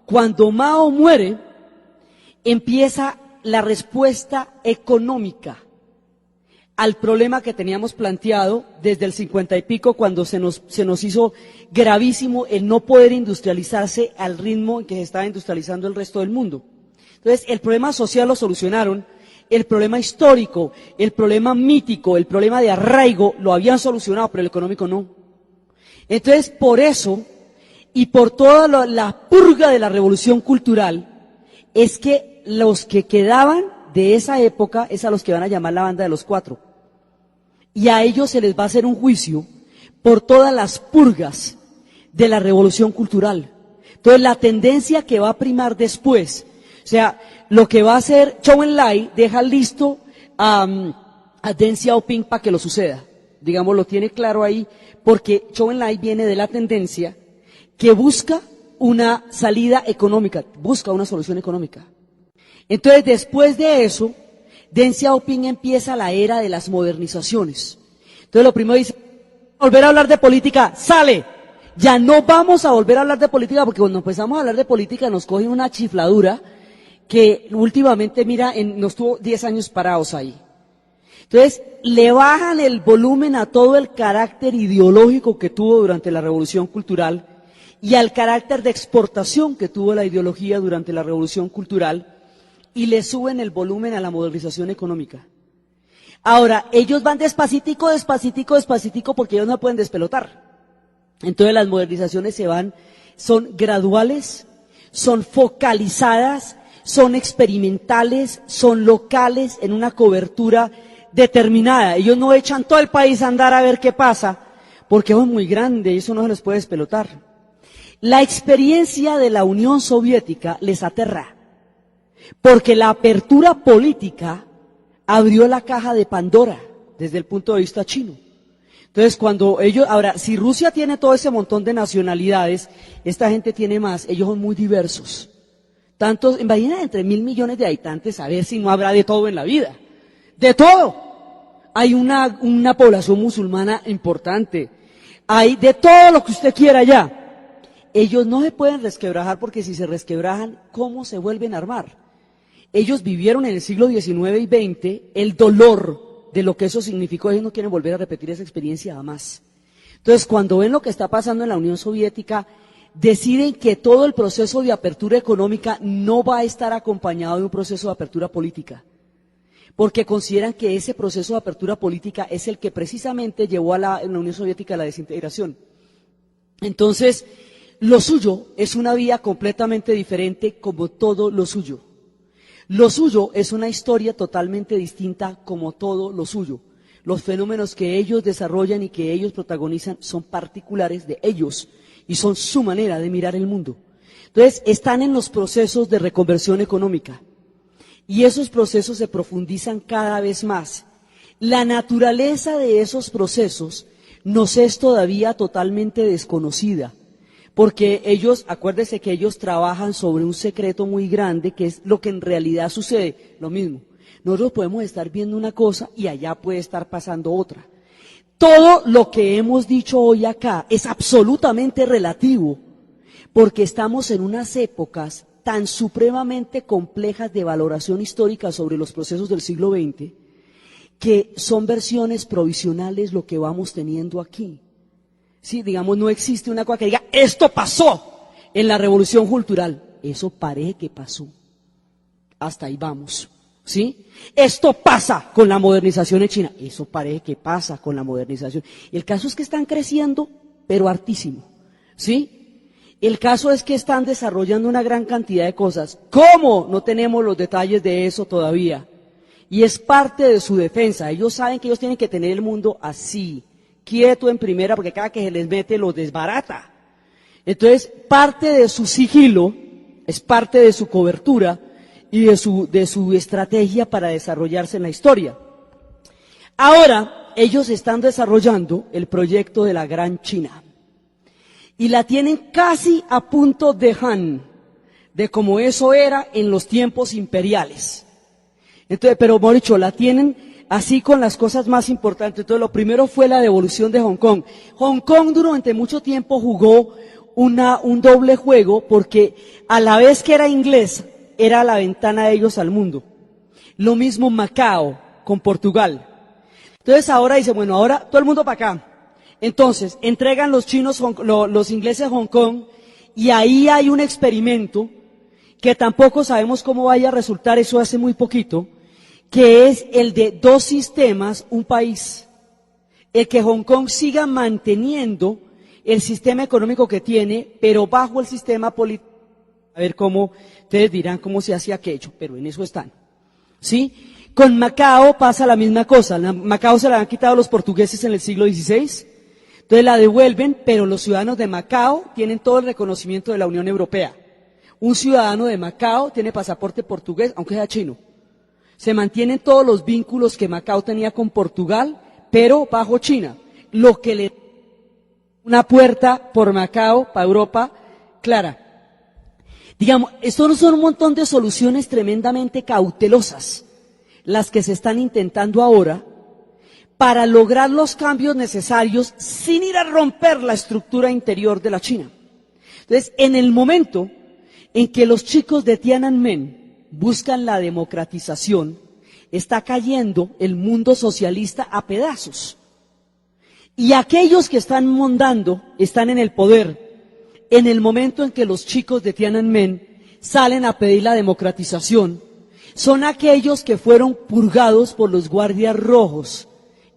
Cuando Mao muere, empieza la respuesta económica al problema que teníamos planteado desde el 50 y pico, cuando se nos hizo gravísimo el no poder industrializarse al ritmo en que se estaba industrializando el resto del mundo. Entonces, el problema social lo solucionaron, el problema histórico, el problema mítico, el problema de arraigo lo habían solucionado, pero el económico no. Entonces, por eso, y por toda la purga de la revolución cultural, es que los que quedaban de esa época es a los que van a llamar la banda de los 4. Y a ellos se les va a hacer un juicio por todas las purgas de la revolución cultural. Entonces, la tendencia que va a primar después, o sea, lo que va a hacer Zhou Enlai, deja listo a Deng Xiaoping para que lo suceda. Digamos, lo tiene claro ahí, porque Zhou Enlai viene de la tendencia que busca una salida económica, busca una solución económica. Entonces, después de eso, Deng Xiaoping empieza la era de las modernizaciones. Entonces, lo primero dice, volver a hablar de política, sale. Ya no vamos a volver a hablar de política, porque cuando empezamos a hablar de política nos cogen una chifladura que últimamente, mira, nos tuvo 10 años parados ahí. Entonces, le bajan el volumen a todo el carácter ideológico que tuvo durante la Revolución Cultural y al carácter de exportación que tuvo la ideología durante la Revolución Cultural y le suben el volumen a la modernización económica. Ahora, ellos van despacitico, porque ellos no pueden despelotar. Entonces, las modernizaciones son graduales, son focalizadas, son experimentales, son locales, en una cobertura determinada. Ellos no echan todo el país a andar a ver qué pasa, porque es muy grande y eso no se les puede despelotar. La experiencia de la Unión Soviética les aterra, porque la apertura política abrió la caja de Pandora desde el punto de vista chino. Entonces, ahora, si Rusia tiene todo ese montón de nacionalidades, esta gente tiene más, ellos son muy diversos. Tantos, imagínate, entre 1.000 millones de habitantes, a ver si no habrá de todo en la vida. ¡De todo! Hay una población musulmana importante. Hay de todo lo que usted quiera allá. Ellos no se pueden resquebrajar, porque si se resquebrajan, ¿cómo se vuelven a armar? Ellos vivieron en el siglo XIX y XX el dolor de lo que eso significó. Ellos no quieren volver a repetir esa experiencia jamás. Entonces, cuando ven lo que está pasando en la Unión Soviética, deciden que todo el proceso de apertura económica no va a estar acompañado de un proceso de apertura política, porque consideran que ese proceso de apertura política es el que precisamente llevó a la Unión Soviética a la desintegración. Entonces, lo suyo es una vía completamente diferente, como todo lo suyo. Lo suyo es una historia totalmente distinta, como todo lo suyo. Los fenómenos que ellos desarrollan y que ellos protagonizan son particulares de ellos y son su manera de mirar el mundo. Entonces, están en los procesos de reconversión económica y esos procesos se profundizan cada vez más. La naturaleza de esos procesos nos es todavía totalmente desconocida, porque ellos, acuérdese que ellos trabajan sobre un secreto muy grande, que es lo que en realidad sucede, lo mismo. Nosotros podemos estar viendo una cosa y allá puede estar pasando otra. Todo lo que hemos dicho hoy acá es absolutamente relativo, porque estamos en unas épocas tan supremamente complejas de valoración histórica sobre los procesos del siglo XX, que son versiones provisionales lo que vamos teniendo aquí. Sí, digamos, no existe una cosa que diga, esto pasó en la Revolución Cultural. Eso parece que pasó. Hasta ahí vamos. ¿Sí? Esto pasa con la modernización en China. Eso parece que pasa con la modernización. El caso es que están creciendo, pero hartísimo. ¿Sí? El caso es que están desarrollando una gran cantidad de cosas. ¿Cómo? No tenemos los detalles de eso todavía. Y es parte de su defensa. Ellos saben que ellos tienen que tener el mundo así, quieto en primera, porque cada que se les mete los desbarata. Entonces, parte de su sigilo, es parte de su cobertura y de su estrategia para desarrollarse en la historia. Ahora, ellos están desarrollando el proyecto de la Gran China y la tienen casi a punto de Han, de como eso era en los tiempos imperiales. Entonces, pero mejor dicho, la tienen así con las cosas más importantes. Entonces, lo primero fue la devolución de Hong Kong. Hong Kong durante mucho tiempo jugó un doble juego, porque a la vez que era inglés, era la ventana de ellos al mundo. Lo mismo Macao con Portugal. Entonces ahora dice, bueno, ahora todo el mundo para acá. Entonces, entregan los chinos, los ingleses Hong Kong, y ahí hay un experimento que tampoco sabemos cómo vaya a resultar, eso hace muy poquito, que es el de 2 sistemas, un país. El que Hong Kong siga manteniendo el sistema económico que tiene, pero bajo el sistema político. A ver cómo, ustedes dirán cómo se hace aquello, pero en eso están. ¿Sí? Con Macao pasa la misma cosa. Macao se la han quitado los portugueses en el siglo XVI, entonces la devuelven, pero los ciudadanos de Macao tienen todo el reconocimiento de la Unión Europea. Un ciudadano de Macao tiene pasaporte portugués, aunque sea chino. Se mantienen todos los vínculos que Macao tenía con Portugal, pero bajo China. Lo que le una puerta por Macao para Europa, clara. Digamos, esto no son un montón de soluciones tremendamente cautelosas las que se están intentando ahora para lograr los cambios necesarios sin ir a romper la estructura interior de la China. Entonces, en el momento en que los chicos de Tiananmen buscan la democratización, está cayendo el mundo socialista a pedazos. Y aquellos que están mandando, están en el poder, en el momento en que los chicos de Tiananmen salen a pedir la democratización, son aquellos que fueron purgados por los guardias rojos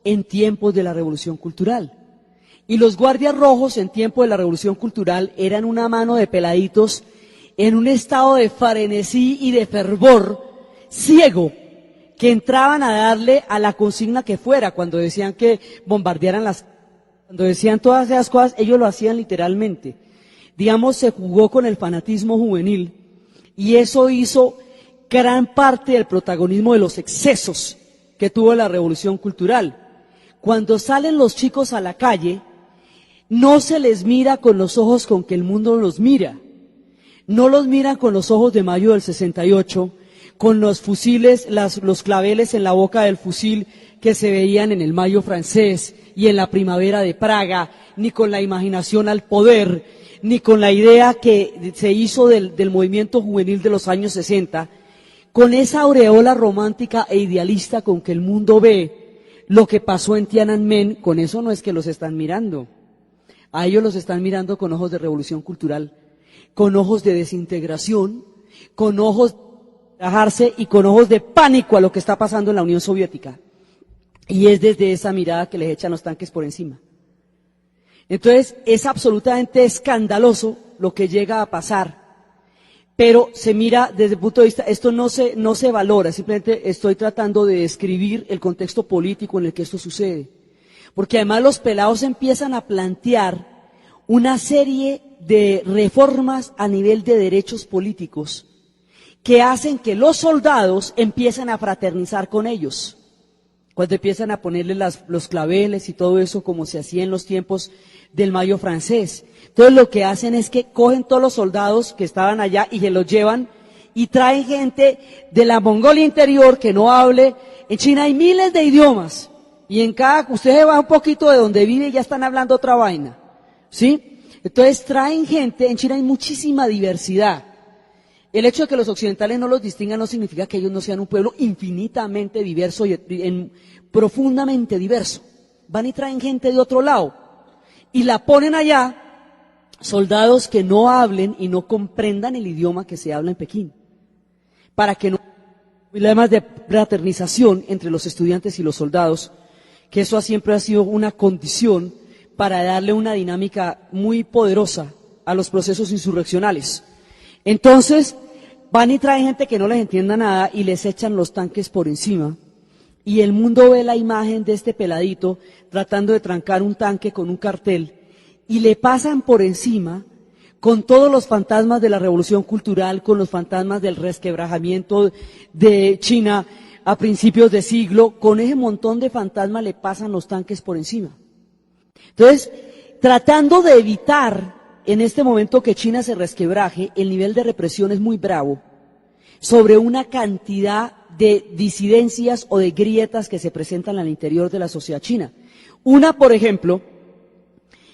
en tiempos de la Revolución Cultural. Y los guardias rojos en tiempo de la Revolución Cultural eran una mano de peladitos en un estado de frenesí y de fervor ciego, que entraban a darle a la consigna que fuera, cuando decían que bombardearan cuando decían todas esas cosas, ellos lo hacían literalmente. Digamos, se jugó con el fanatismo juvenil y eso hizo gran parte del protagonismo de los excesos que tuvo la Revolución Cultural. Cuando salen los chicos a la calle, no se les mira con los ojos con que el mundo los mira. No los miran con los ojos de mayo del 68, con los fusiles, los claveles en la boca del fusil que se veían en el Mayo francés y en la primavera de Praga, ni con la imaginación al poder, ni con la idea que se hizo del movimiento juvenil de los años 60, con esa aureola romántica e idealista con que el mundo ve lo que pasó en Tiananmen. Con eso no es que los están mirando, a ellos los están mirando con ojos de revolución cultural, con ojos de desintegración, con ojos de relajarse y con ojos de pánico a lo que está pasando en la Unión Soviética. Y es desde esa mirada que les echan los tanques por encima. Entonces, es absolutamente escandaloso lo que llega a pasar, pero se mira desde el punto de vista, esto no se valora, simplemente estoy tratando de describir el contexto político en el que esto sucede. Porque además los pelados empiezan a plantear una serie de reformas a nivel de derechos políticos que hacen que los soldados empiecen a fraternizar con ellos. Cuando empiezan a ponerle los claveles y todo eso como se hacía en los tiempos del Mayo francés. Entonces lo que hacen es que cogen todos los soldados que estaban allá y se los llevan y traen gente de la Mongolia interior que no hable. En China hay miles de idiomas y en cada, usted se va un poquito de donde vive y ya están hablando otra vaina, ¿sí? Entonces traen gente, en China hay muchísima diversidad. El hecho de que los occidentales no los distingan no significa que ellos no sean un pueblo infinitamente diverso y profundamente diverso. Van y traen gente de otro lado y la ponen allá, soldados que no hablen y no comprendan el idioma que se habla en Pekín, para que no haya problemas de fraternización entre los estudiantes y los soldados, que eso siempre ha sido una condición para darle una dinámica muy poderosa a los procesos insurreccionales. Entonces, van y traen gente que no les entienda nada y les echan los tanques por encima. Y el mundo ve la imagen de este peladito tratando de trancar un tanque con un cartel y le pasan por encima con todos los fantasmas de la revolución cultural, con los fantasmas del resquebrajamiento de China a principios de siglo, con ese montón de fantasmas le pasan los tanques por encima. Entonces, tratando de evitar en este momento que China se resquebraje, el nivel de represión es muy bravo sobre una cantidad de disidencias o de grietas que se presentan al interior de la sociedad china. Una, por ejemplo,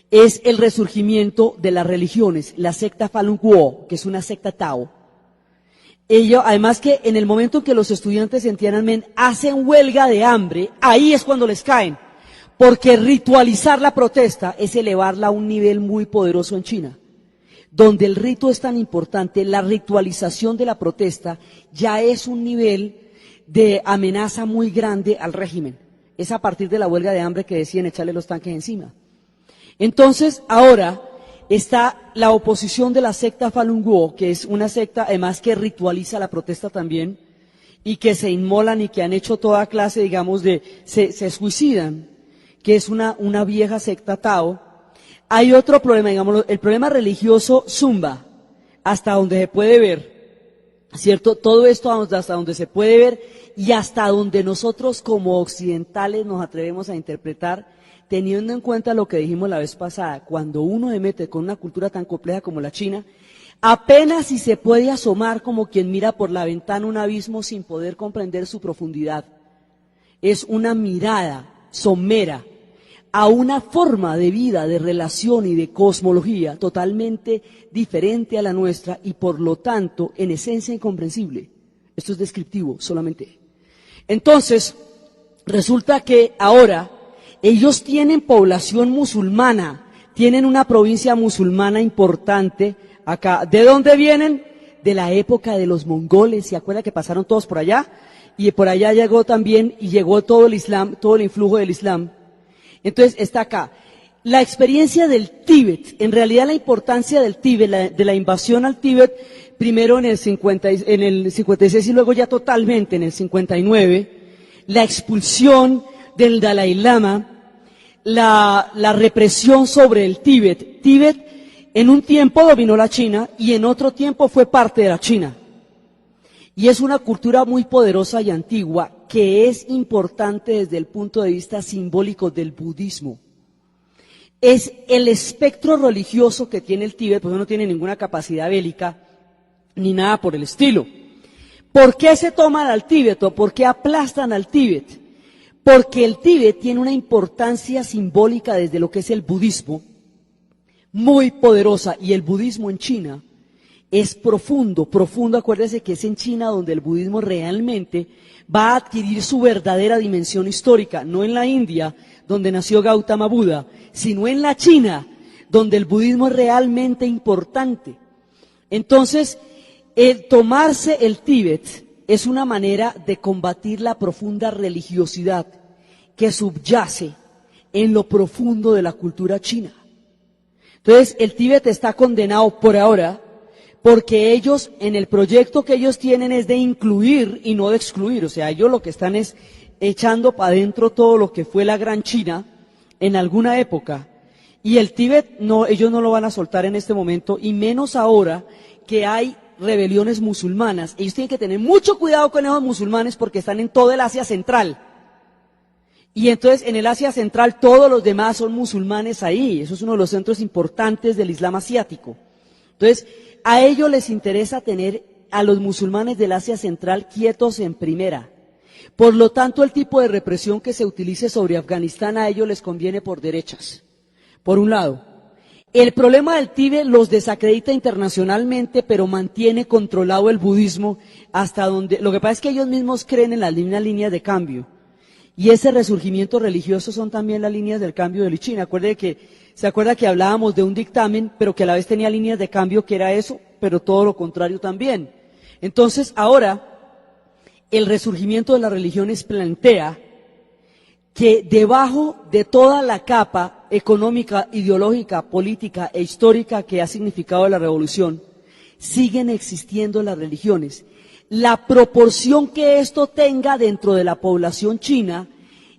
es el resurgimiento de las religiones, la secta Falun Gong, que es una secta Tao. Además que en el momento en que los estudiantes en Tiananmen hacen huelga de hambre, ahí es cuando les caen. Porque ritualizar la protesta es elevarla a un nivel muy poderoso en China, donde el rito es tan importante, la ritualización de la protesta ya es un nivel de amenaza muy grande al régimen. Es a partir de la huelga de hambre que deciden echarle los tanques encima. Entonces, ahora está la oposición de la secta Falun Gong, que es una secta además que ritualiza la protesta también, y que se inmolan y que han hecho toda clase, digamos, se suicidan, que es una vieja secta Tao. Hay otro problema, digamos, el problema religioso Zumba, hasta donde se puede ver, ¿cierto? Todo esto hasta donde se puede ver y hasta donde nosotros como occidentales nos atrevemos a interpretar, teniendo en cuenta lo que dijimos la vez pasada, cuando uno se mete con una cultura tan compleja como la China, Apenas si se puede asomar como quien mira por la ventana un abismo sin poder comprender su profundidad. Es una mirada somera a una forma de vida, de relación y de cosmología totalmente diferente a la nuestra y por lo tanto en esencia incomprensible. Esto es descriptivo solamente. Entonces, resulta que ahora ellos tienen población musulmana, tienen una provincia musulmana importante acá. ¿De dónde vienen? De la época de los mongoles. ¿Se acuerda que pasaron todos por allá? Y por allá llegó también, y llegó todo el Islam, todo el influjo del Islam. Entonces está acá. La experiencia del Tíbet, en realidad la importancia del Tíbet, de la invasión al Tíbet, primero en el 56 y luego ya totalmente en el 59, la expulsión del Dalai Lama, la represión sobre el Tíbet. Tíbet en un tiempo dominó la China y en otro tiempo fue parte de la China. Y es una cultura muy poderosa y antigua que es importante desde el punto de vista simbólico del budismo. Es el espectro religioso que tiene el Tíbet, pues no tiene ninguna capacidad bélica ni nada por el estilo. ¿Por qué se toman al Tíbet o por qué aplastan al Tíbet? Porque el Tíbet tiene una importancia simbólica desde lo que es el budismo muy poderosa, y el budismo en China es profundo, acuérdese que es en China donde el budismo realmente va a adquirir su verdadera dimensión histórica, no en la India, donde nació Gautama Buda, sino en la China, donde el budismo es realmente importante. Entonces, el tomarse el Tíbet es una manera de combatir la profunda religiosidad que subyace en lo profundo de la cultura china. Entonces, el Tíbet está condenado por ahora porque ellos, en el proyecto que ellos tienen es de incluir y no de excluir. O sea, ellos lo que están es echando para adentro todo lo que fue la Gran China en alguna época. Y el Tíbet, no, ellos no lo van a soltar en este momento, y menos ahora que hay rebeliones musulmanas. Ellos tienen que tener mucho cuidado con esos musulmanes porque están en todo el Asia Central. Y entonces en el Asia Central todos los demás son musulmanes ahí. Eso es uno de los centros importantes del Islam asiático. Entonces, a ellos les interesa tener a los musulmanes del Asia Central quietos en primera. Por lo tanto, el tipo de represión que se utilice sobre Afganistán a ellos les conviene por derechas. Por un lado, el problema del Tíbet los desacredita internacionalmente, pero mantiene controlado el budismo hasta donde... Lo que pasa es que ellos mismos creen en las líneas de cambio. Y ese resurgimiento religioso son también las líneas del cambio de China. ¿Se acuerda que hablábamos de un dictamen, pero que a la vez tenía líneas de cambio que era eso, pero todo lo contrario también? Entonces, ahora, el resurgimiento de las religiones plantea que debajo de toda la capa económica, ideológica, política e histórica que ha significado la revolución, siguen existiendo las religiones. La proporción que esto tenga dentro de la población china,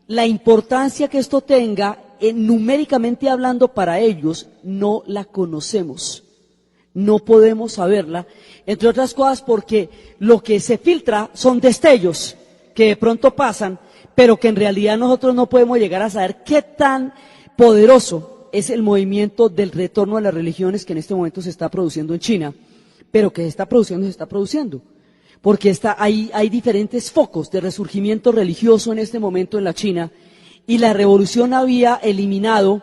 la importancia que esto tenga, numéricamente hablando para ellos, no la conocemos. No podemos saberla, entre otras cosas porque lo que se filtra son destellos que de pronto pasan, pero que en realidad nosotros no podemos llegar a saber qué tan poderoso es el movimiento del retorno a las religiones que en este momento se está produciendo en China, pero que se está produciendo. Porque hay diferentes focos de resurgimiento religioso en este momento en la China, y la revolución había eliminado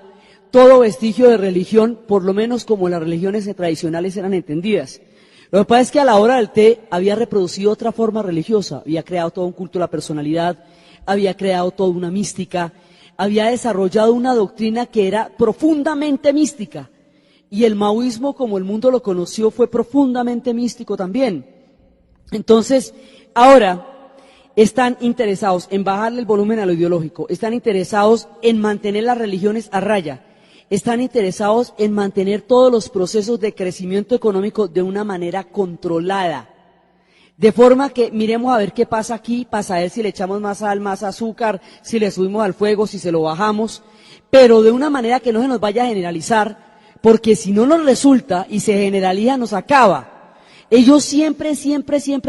todo vestigio de religión, por lo menos como las religiones tradicionales eran entendidas. Lo que pasa es que a la hora del té había reproducido otra forma religiosa, había creado todo un culto a la personalidad, había creado toda una mística, había desarrollado una doctrina que era profundamente mística, y el maoísmo, como el mundo lo conoció, fue profundamente místico también. Entonces, ahora están interesados en bajarle el volumen a lo ideológico, están interesados en mantener las religiones a raya, están interesados en mantener todos los procesos de crecimiento económico de una manera controlada. De forma que miremos a ver qué pasa aquí, para saber si le echamos más sal, más azúcar, si le subimos al fuego, si se lo bajamos, pero de una manera que no se nos vaya a generalizar, porque si no nos resulta y se generaliza nos acaba. Ellos siempre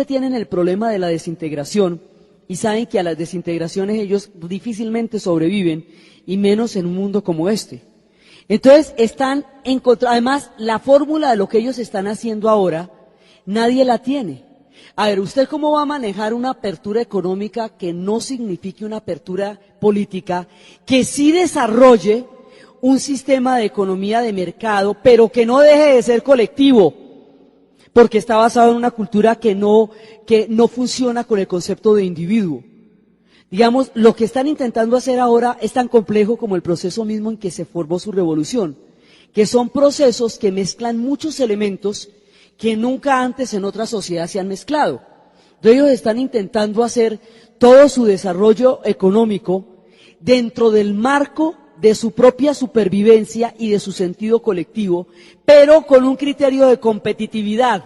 tienen el problema de la desintegración y saben que a las desintegraciones ellos difícilmente sobreviven, y menos en un mundo como este. Entonces están en contra, además la fórmula de lo que ellos están haciendo ahora, nadie la tiene. A ver, ¿usted cómo va a manejar una apertura económica que no signifique una apertura política, que sí desarrolle un sistema de economía de mercado, pero que no deje de ser colectivo? Porque está basado en una cultura que no funciona con el concepto de individuo. Digamos, lo que están intentando hacer ahora es tan complejo como el proceso mismo en que se formó su revolución, que son procesos que mezclan muchos elementos que nunca antes en otra sociedad se han mezclado. Entonces ellos están intentando hacer todo su desarrollo económico dentro del marco de su propia supervivencia y de su sentido colectivo, pero con un criterio de competitividad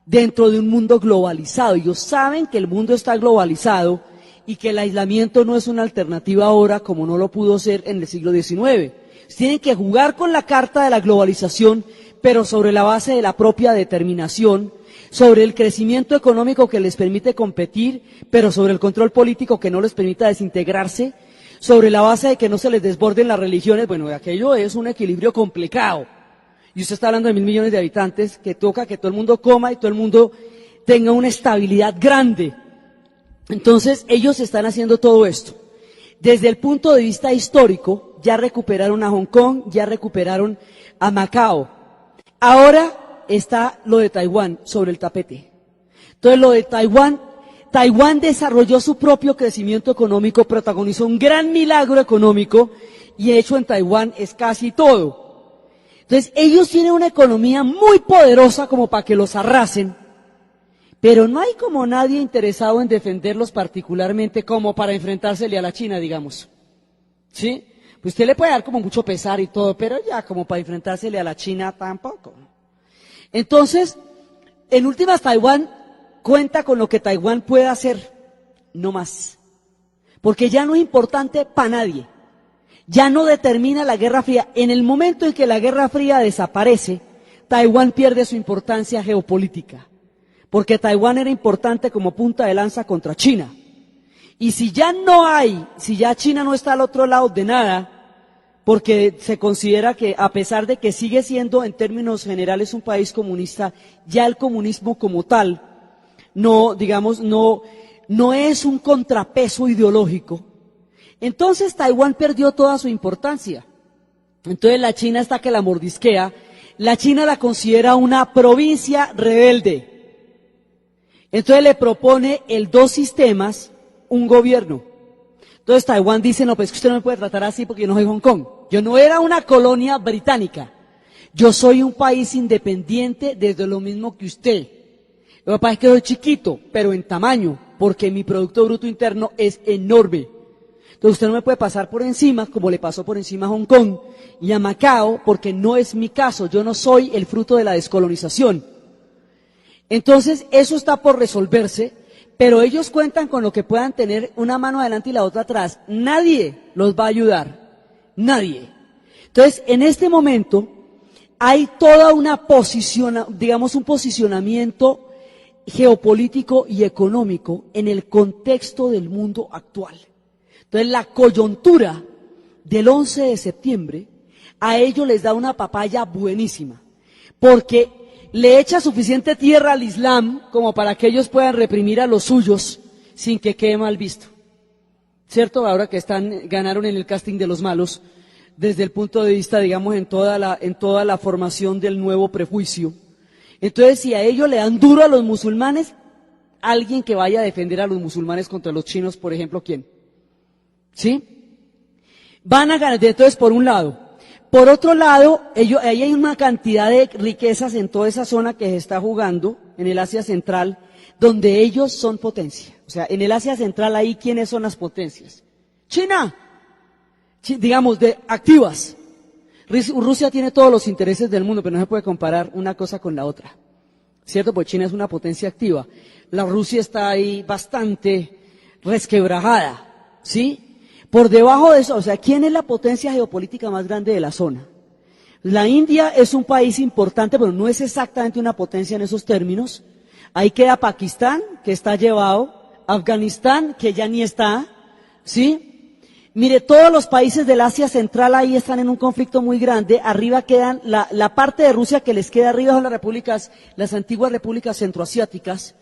dentro de un mundo globalizado. Ellos saben que el mundo está globalizado y que el aislamiento no es una alternativa ahora como no lo pudo ser en el siglo XIX. Tienen que jugar con la carta de la globalización, pero sobre la base de la propia determinación, sobre el crecimiento económico que les permite competir, pero sobre el control político que no les permita desintegrarse, sobre la base de que no se les desborden las religiones. Bueno, aquello es un equilibrio complicado. Y usted está hablando de 1.000 millones de habitantes, que toca que todo el mundo coma y todo el mundo tenga una estabilidad grande. Entonces, ellos están haciendo todo esto. Desde el punto de vista histórico, ya recuperaron a Hong Kong, ya recuperaron a Macao. Ahora está lo de Taiwán sobre el tapete. Entonces, lo de Taiwán desarrolló su propio crecimiento económico, protagonizó un gran milagro económico y hecho en Taiwán es casi todo. Entonces, ellos tienen una economía muy poderosa como para que los arrasen, pero no hay como nadie interesado en defenderlos particularmente como para enfrentársele a la China, digamos. ¿Sí? Pues usted le puede dar como mucho pesar y todo, pero ya como para enfrentársele a la China tampoco. Entonces, en últimas, Taiwán cuenta con lo que Taiwán pueda hacer, no más. Porque ya no es importante para nadie. Ya no determina la Guerra Fría. En el momento en que la Guerra Fría desaparece, Taiwán pierde su importancia geopolítica. Porque Taiwán era importante como punta de lanza contra China. Y si ya China no está al otro lado de nada, porque se considera que a pesar de que sigue siendo en términos generales un país comunista, ya el comunismo como tal, no es un contrapeso ideológico. Entonces Taiwán perdió toda su importancia. Entonces la China está que la mordisquea, la China la considera una provincia rebelde. Entonces le propone el dos sistemas, un gobierno. Entonces Taiwán dice, no, pues que usted no me puede tratar así porque yo no soy Hong Kong. Yo no era una colonia británica. Yo soy un país independiente desde lo mismo que usted. Lo que pasa es que soy chiquito, pero en tamaño, porque mi Producto Bruto Interno es enorme. Entonces usted no me puede pasar por encima, como le pasó por encima a Hong Kong y a Macao, porque no es mi caso. Yo no soy el fruto de la descolonización. Entonces, eso está por resolverse, pero ellos cuentan con lo que puedan tener una mano adelante y la otra atrás. Nadie los va a ayudar. Nadie. Entonces, en este momento, hay toda un posicionamiento geopolítico y económico en el contexto del mundo actual. Entonces, la coyuntura del 11 de septiembre, a ellos les da una papaya buenísima, porque le echa suficiente tierra al Islam como para que ellos puedan reprimir a los suyos sin que quede mal visto. ¿Cierto? Ahora que ganaron en el casting de los malos, desde el punto de vista, digamos, en toda la formación del nuevo prejuicio. Entonces, si a ellos le dan duro a los musulmanes, alguien que vaya a defender a los musulmanes contra los chinos, por ejemplo, ¿quién? ¿Sí? Van a ganar, entonces, por un lado. Por otro lado, ahí hay una cantidad de riquezas en toda esa zona que se está jugando, en el Asia Central, donde ellos son potencia. O sea, en el Asia Central ahí, ¿quiénes son las potencias? China, digamos, activas. Rusia tiene todos los intereses del mundo, pero no se puede comparar una cosa con la otra. ¿Cierto? Porque China es una potencia activa. La Rusia está ahí bastante resquebrajada, ¿sí? Por debajo de eso, o sea, ¿quién es la potencia geopolítica más grande de la zona? La India es un país importante, pero no es exactamente una potencia en esos términos. Ahí queda Pakistán, que está llevado, Afganistán, que ya ni está, ¿sí? Mire, todos los países del Asia Central ahí están en un conflicto muy grande. Arriba quedan, la parte de Rusia que les queda arriba son las repúblicas, las antiguas repúblicas centroasiáticas,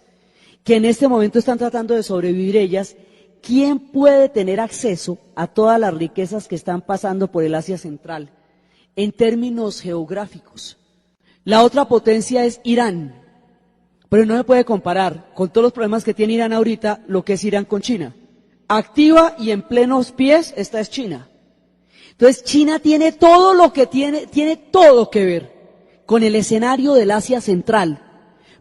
que en este momento están tratando de sobrevivir ellas. ¿Quién puede tener acceso a todas las riquezas que están pasando por el Asia Central en términos geográficos? La otra potencia es Irán, pero no se puede comparar con todos los problemas que tiene Irán ahorita lo que es Irán con China. Activa y en plenos pies, esta es China. Entonces China tiene todo lo que tiene todo que ver con el escenario del Asia Central,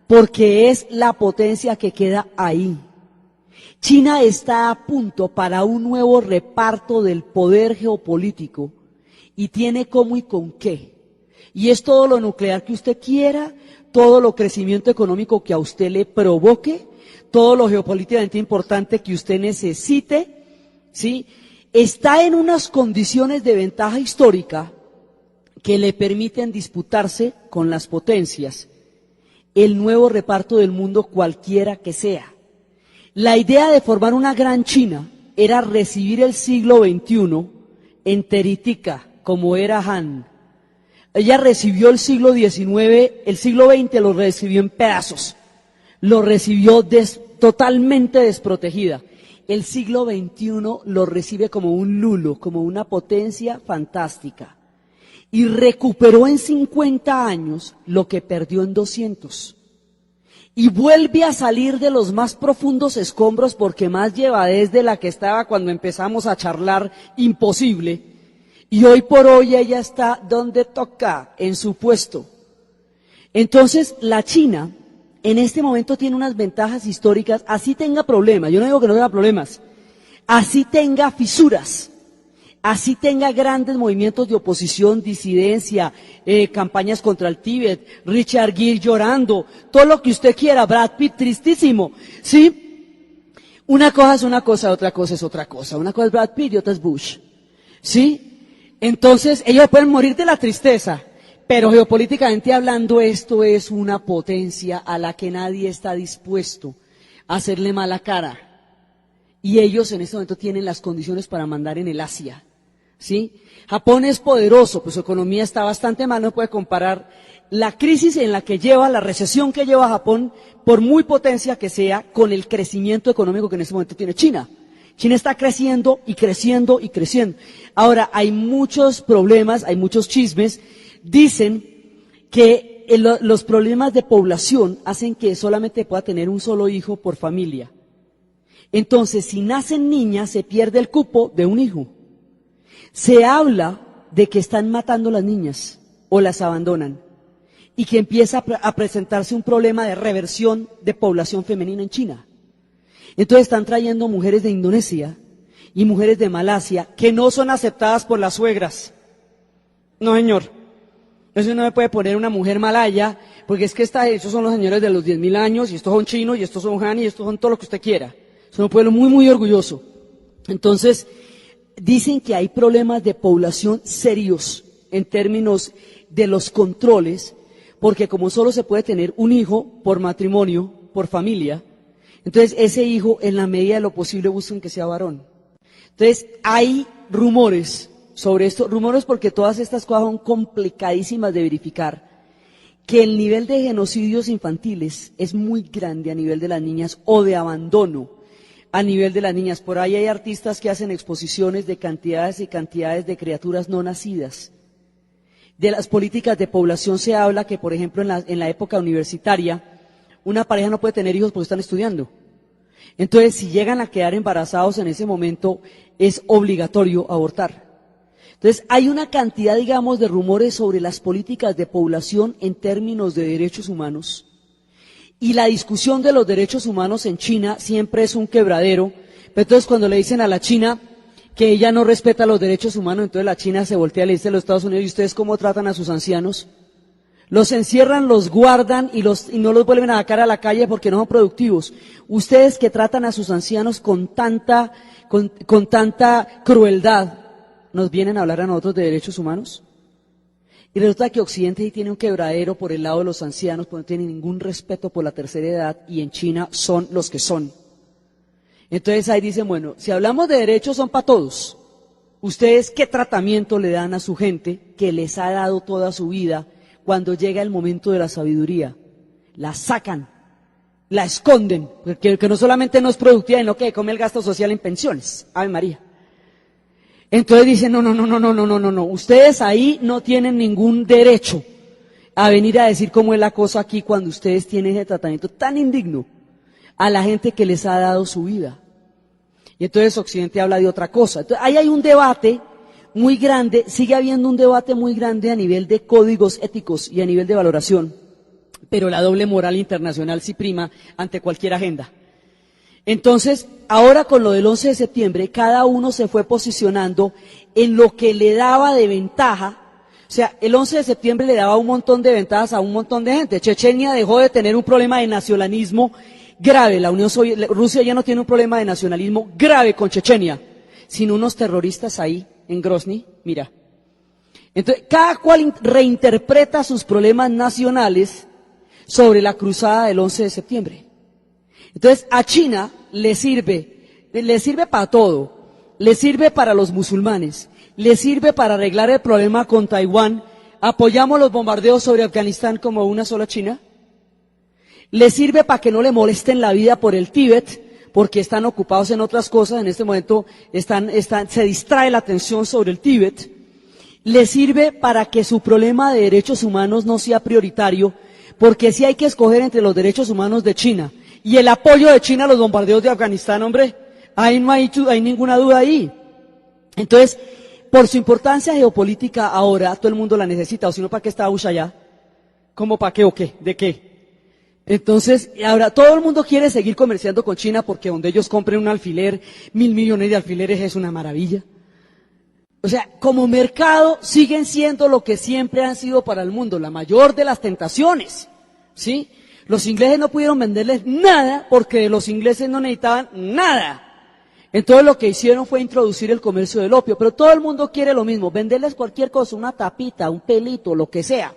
porque es la potencia que queda ahí. China está a punto para un nuevo reparto del poder geopolítico y tiene cómo y con qué. Y es todo lo nuclear que usted quiera, todo lo crecimiento económico que a usted le provoque, todo lo geopolíticamente importante que usted necesite, ¿sí? Está en unas condiciones de ventaja histórica que le permiten disputarse con las potencias el nuevo reparto del mundo cualquiera que sea. La idea de formar una gran China era recibir el siglo XXI enteritica, como era Han. Ella recibió el siglo XIX, el siglo XX lo recibió en pedazos, lo recibió totalmente desprotegida. El siglo XXI lo recibe como un lulo, como una potencia fantástica. Y recuperó en 50 años lo que perdió en 200. Y vuelve a salir de los más profundos escombros porque más lleva desde la que estaba cuando empezamos a charlar imposible. Y hoy por hoy ella está donde toca, en su puesto. Entonces la China en este momento tiene unas ventajas históricas, así tenga problemas, yo no digo que no tenga problemas, así tenga fisuras, así tenga grandes movimientos de oposición, disidencia, campañas contra el Tíbet, Richard Gere llorando, todo lo que usted quiera, Brad Pitt tristísimo, ¿sí? Una cosa es una cosa, otra cosa es otra cosa, una cosa es Brad Pitt y otra es Bush, ¿sí? Entonces ellos pueden morir de la tristeza, pero geopolíticamente hablando esto es una potencia a la que nadie está dispuesto a hacerle mala cara. Y ellos en este momento tienen las condiciones para mandar en el Asia, ¿sí? Japón es poderoso, pues su economía está bastante mal, no puede comparar la crisis en la que lleva, la recesión que lleva Japón, por muy potencia que sea, con el crecimiento económico que en este momento tiene China. China está creciendo y creciendo y creciendo. Ahora, hay muchos problemas, hay muchos chismes. Dicen que los problemas de población hacen que solamente pueda tener un solo hijo por familia. Entonces, si nacen niñas, se pierde el cupo de un hijo. Se habla de que están matando las niñas o las abandonan y que empieza a presentarse un problema de reversión de población femenina en China. Entonces están trayendo mujeres de Indonesia y mujeres de Malasia que no son aceptadas por las suegras. No, señor. Eso no me puede poner una mujer malaya, porque es que esos son los señores de los 10.000 años, y estos son chinos, y estos son Han, y estos son todo lo que usted quiera. Es un pueblo muy, muy orgulloso. Entonces, dicen que hay problemas de población serios en términos de los controles, porque como solo se puede tener un hijo por matrimonio, por familia, entonces ese hijo en la medida de lo posible buscan que sea varón. Entonces hay rumores sobre esto, rumores porque todas estas cosas son complicadísimas de verificar, que el nivel de genocidios infantiles es muy grande a nivel de las niñas o de abandono a nivel de las niñas. Por ahí hay artistas que hacen exposiciones de cantidades y cantidades de criaturas no nacidas. De las políticas de población se habla que, por ejemplo, en la época universitaria, una pareja no puede tener hijos porque están estudiando. Entonces, si llegan a quedar embarazados en ese momento, es obligatorio abortar. Entonces, hay una cantidad, digamos, de rumores sobre las políticas de población en términos de derechos humanos. Y la discusión de los derechos humanos en China siempre es un quebradero. Pero entonces, cuando le dicen a la China que ella no respeta los derechos humanos, entonces la China se voltea y le dice a los Estados Unidos: ¿y ustedes cómo tratan a sus ancianos? Los encierran, los guardan y no los vuelven a sacar a la calle porque no son productivos. Ustedes que tratan a sus ancianos con tanta crueldad, ¿nos vienen a hablar a nosotros de derechos humanos? Y resulta que Occidente sí tiene un quebradero por el lado de los ancianos, porque no tiene ningún respeto por la tercera edad, y en China son los que son. Entonces ahí dicen, bueno, si hablamos de derechos son para todos, ¿Ustedes qué tratamiento le dan a su gente que les ha dado toda su vida cuando llega el momento de la sabiduría? La sacan, la esconden, porque que no solamente no es productiva, sino que come el gasto social en pensiones. Ave María. Entonces dicen, no, ustedes ahí no tienen ningún derecho a venir a decir cómo es la cosa aquí cuando ustedes tienen ese tratamiento tan indigno a la gente que les ha dado su vida. Y entonces Occidente habla de otra cosa. Entonces, ahí hay un debate muy grande, sigue habiendo un debate muy grande a nivel de códigos éticos y a nivel de valoración, pero la doble moral internacional sí prima ante cualquier agenda. Entonces, ahora con lo del 11 de septiembre, cada uno se fue posicionando en lo que le daba de ventaja. O sea, el 11 de septiembre le daba un montón de ventajas a un montón de gente. Chechenia dejó de tener un problema de nacionalismo grave. Rusia ya no tiene un problema de nacionalismo grave con Chechenia, sino unos terroristas ahí en Grozny, mira. Entonces, cada cual reinterpreta sus problemas nacionales sobre la cruzada del 11 de septiembre. Entonces, a China le sirve para todo, le sirve para los musulmanes, le sirve para arreglar el problema con Taiwán. ¿Apoyamos los bombardeos sobre Afganistán como una sola China? Le sirve para que no le molesten la vida por el Tíbet, porque están ocupados en otras cosas, en este momento se distrae la atención sobre el Tíbet. Le sirve para que su problema de derechos humanos no sea prioritario, porque si hay que escoger entre los derechos humanos de China y el apoyo de China a los bombardeos de Afganistán, hombre, ahí no hay ninguna duda ahí. Entonces, por su importancia geopolítica ahora, todo el mundo la necesita, o si no, ¿para qué está Bush allá? ¿Cómo para qué o qué? ¿De qué? Entonces, ahora todo el mundo quiere seguir comerciando con China porque donde ellos compren un alfiler, 1.000 millones de alfileres es una maravilla. O sea, como mercado siguen siendo lo que siempre han sido para el mundo, la mayor de las tentaciones, ¿sí? Los ingleses no pudieron venderles nada porque los ingleses no necesitaban nada. Entonces lo que hicieron fue introducir el comercio del opio, pero todo el mundo quiere lo mismo, venderles cualquier cosa, una tapita, un pelito, lo que sea,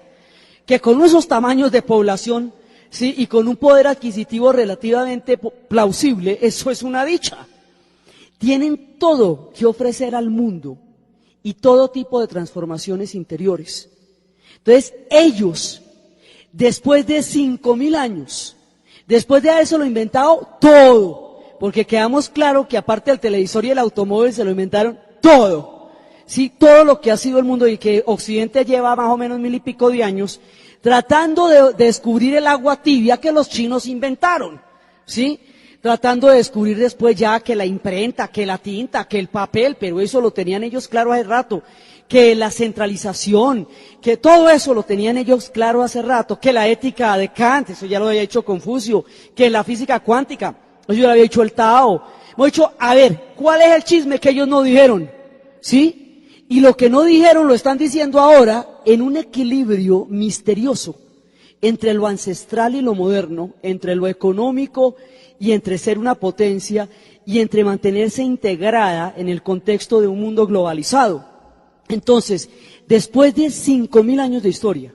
que con esos tamaños de población, sí, y con un poder adquisitivo relativamente plausible, eso es una dicha. Tienen todo que ofrecer al mundo y todo tipo de transformaciones interiores. Entonces ellos, después de 5.000 años, después de haberse lo inventado todo, porque quedamos claro que aparte del televisor y el automóvil se lo inventaron todo, sí, todo lo que ha sido el mundo y que Occidente lleva más o menos 1.000 y pico de años tratando de descubrir el agua tibia que los chinos inventaron, sí, tratando de descubrir después ya que la imprenta, que la tinta, que el papel, pero eso lo tenían ellos claro hace rato, que la centralización, que todo eso lo tenían ellos claro hace rato, que la ética de Kant, eso ya lo había dicho Confucio, que la física cuántica, eso ya lo había dicho el Tao. Hemos dicho, a ver, ¿cuál es el chisme que ellos no dijeron? ¿Sí? Y lo que no dijeron lo están diciendo ahora en un equilibrio misterioso entre lo ancestral y lo moderno, entre lo económico y entre ser una potencia y entre mantenerse integrada en el contexto de un mundo globalizado. Entonces, después de 5.000 años de historia,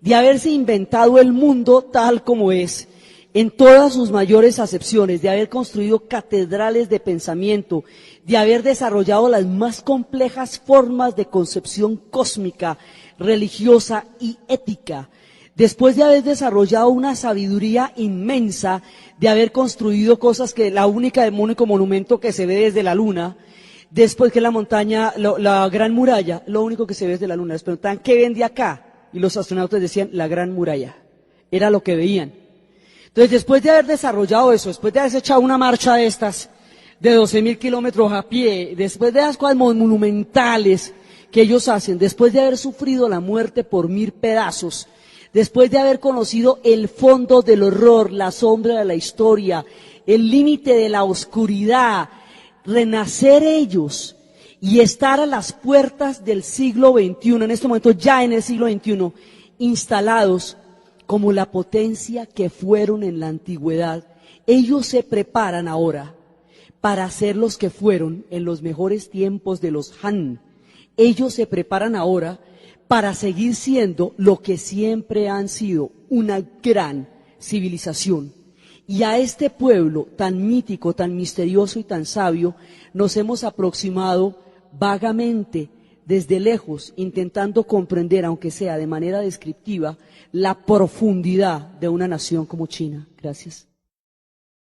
de haberse inventado el mundo tal como es, en todas sus mayores acepciones, de haber construido catedrales de pensamiento, de haber desarrollado las más complejas formas de concepción cósmica, religiosa y ética, después de haber desarrollado una sabiduría inmensa, de haber construido cosas que el único monumento que se ve desde la luna, después que la montaña, la Gran Muralla, lo único que se ve desde la luna, les preguntaban, ¿qué ven de acá? Y los astronautas decían, la Gran Muralla, era lo que veían. Entonces, después de haber desarrollado eso, después de haberse echado una marcha de estas, de 12.000 kilómetros a pie, después de las cosas monumentales que ellos hacen, después de haber sufrido la muerte por 1.000 pedazos, después de haber conocido el fondo del horror, la sombra de la historia, el límite de la oscuridad, renacer ellos y estar a las puertas del siglo XXI, en este momento ya en el siglo XXI, instalados como la potencia que fueron en la antigüedad, ellos se preparan ahora para ser los que fueron en los mejores tiempos de los Han. Ellos se preparan ahora para seguir siendo lo que siempre han sido, una gran civilización. Y a este pueblo tan mítico, tan misterioso y tan sabio, nos hemos aproximado vagamente, desde lejos, intentando comprender, aunque sea de manera descriptiva, la profundidad de una nación como China. Gracias.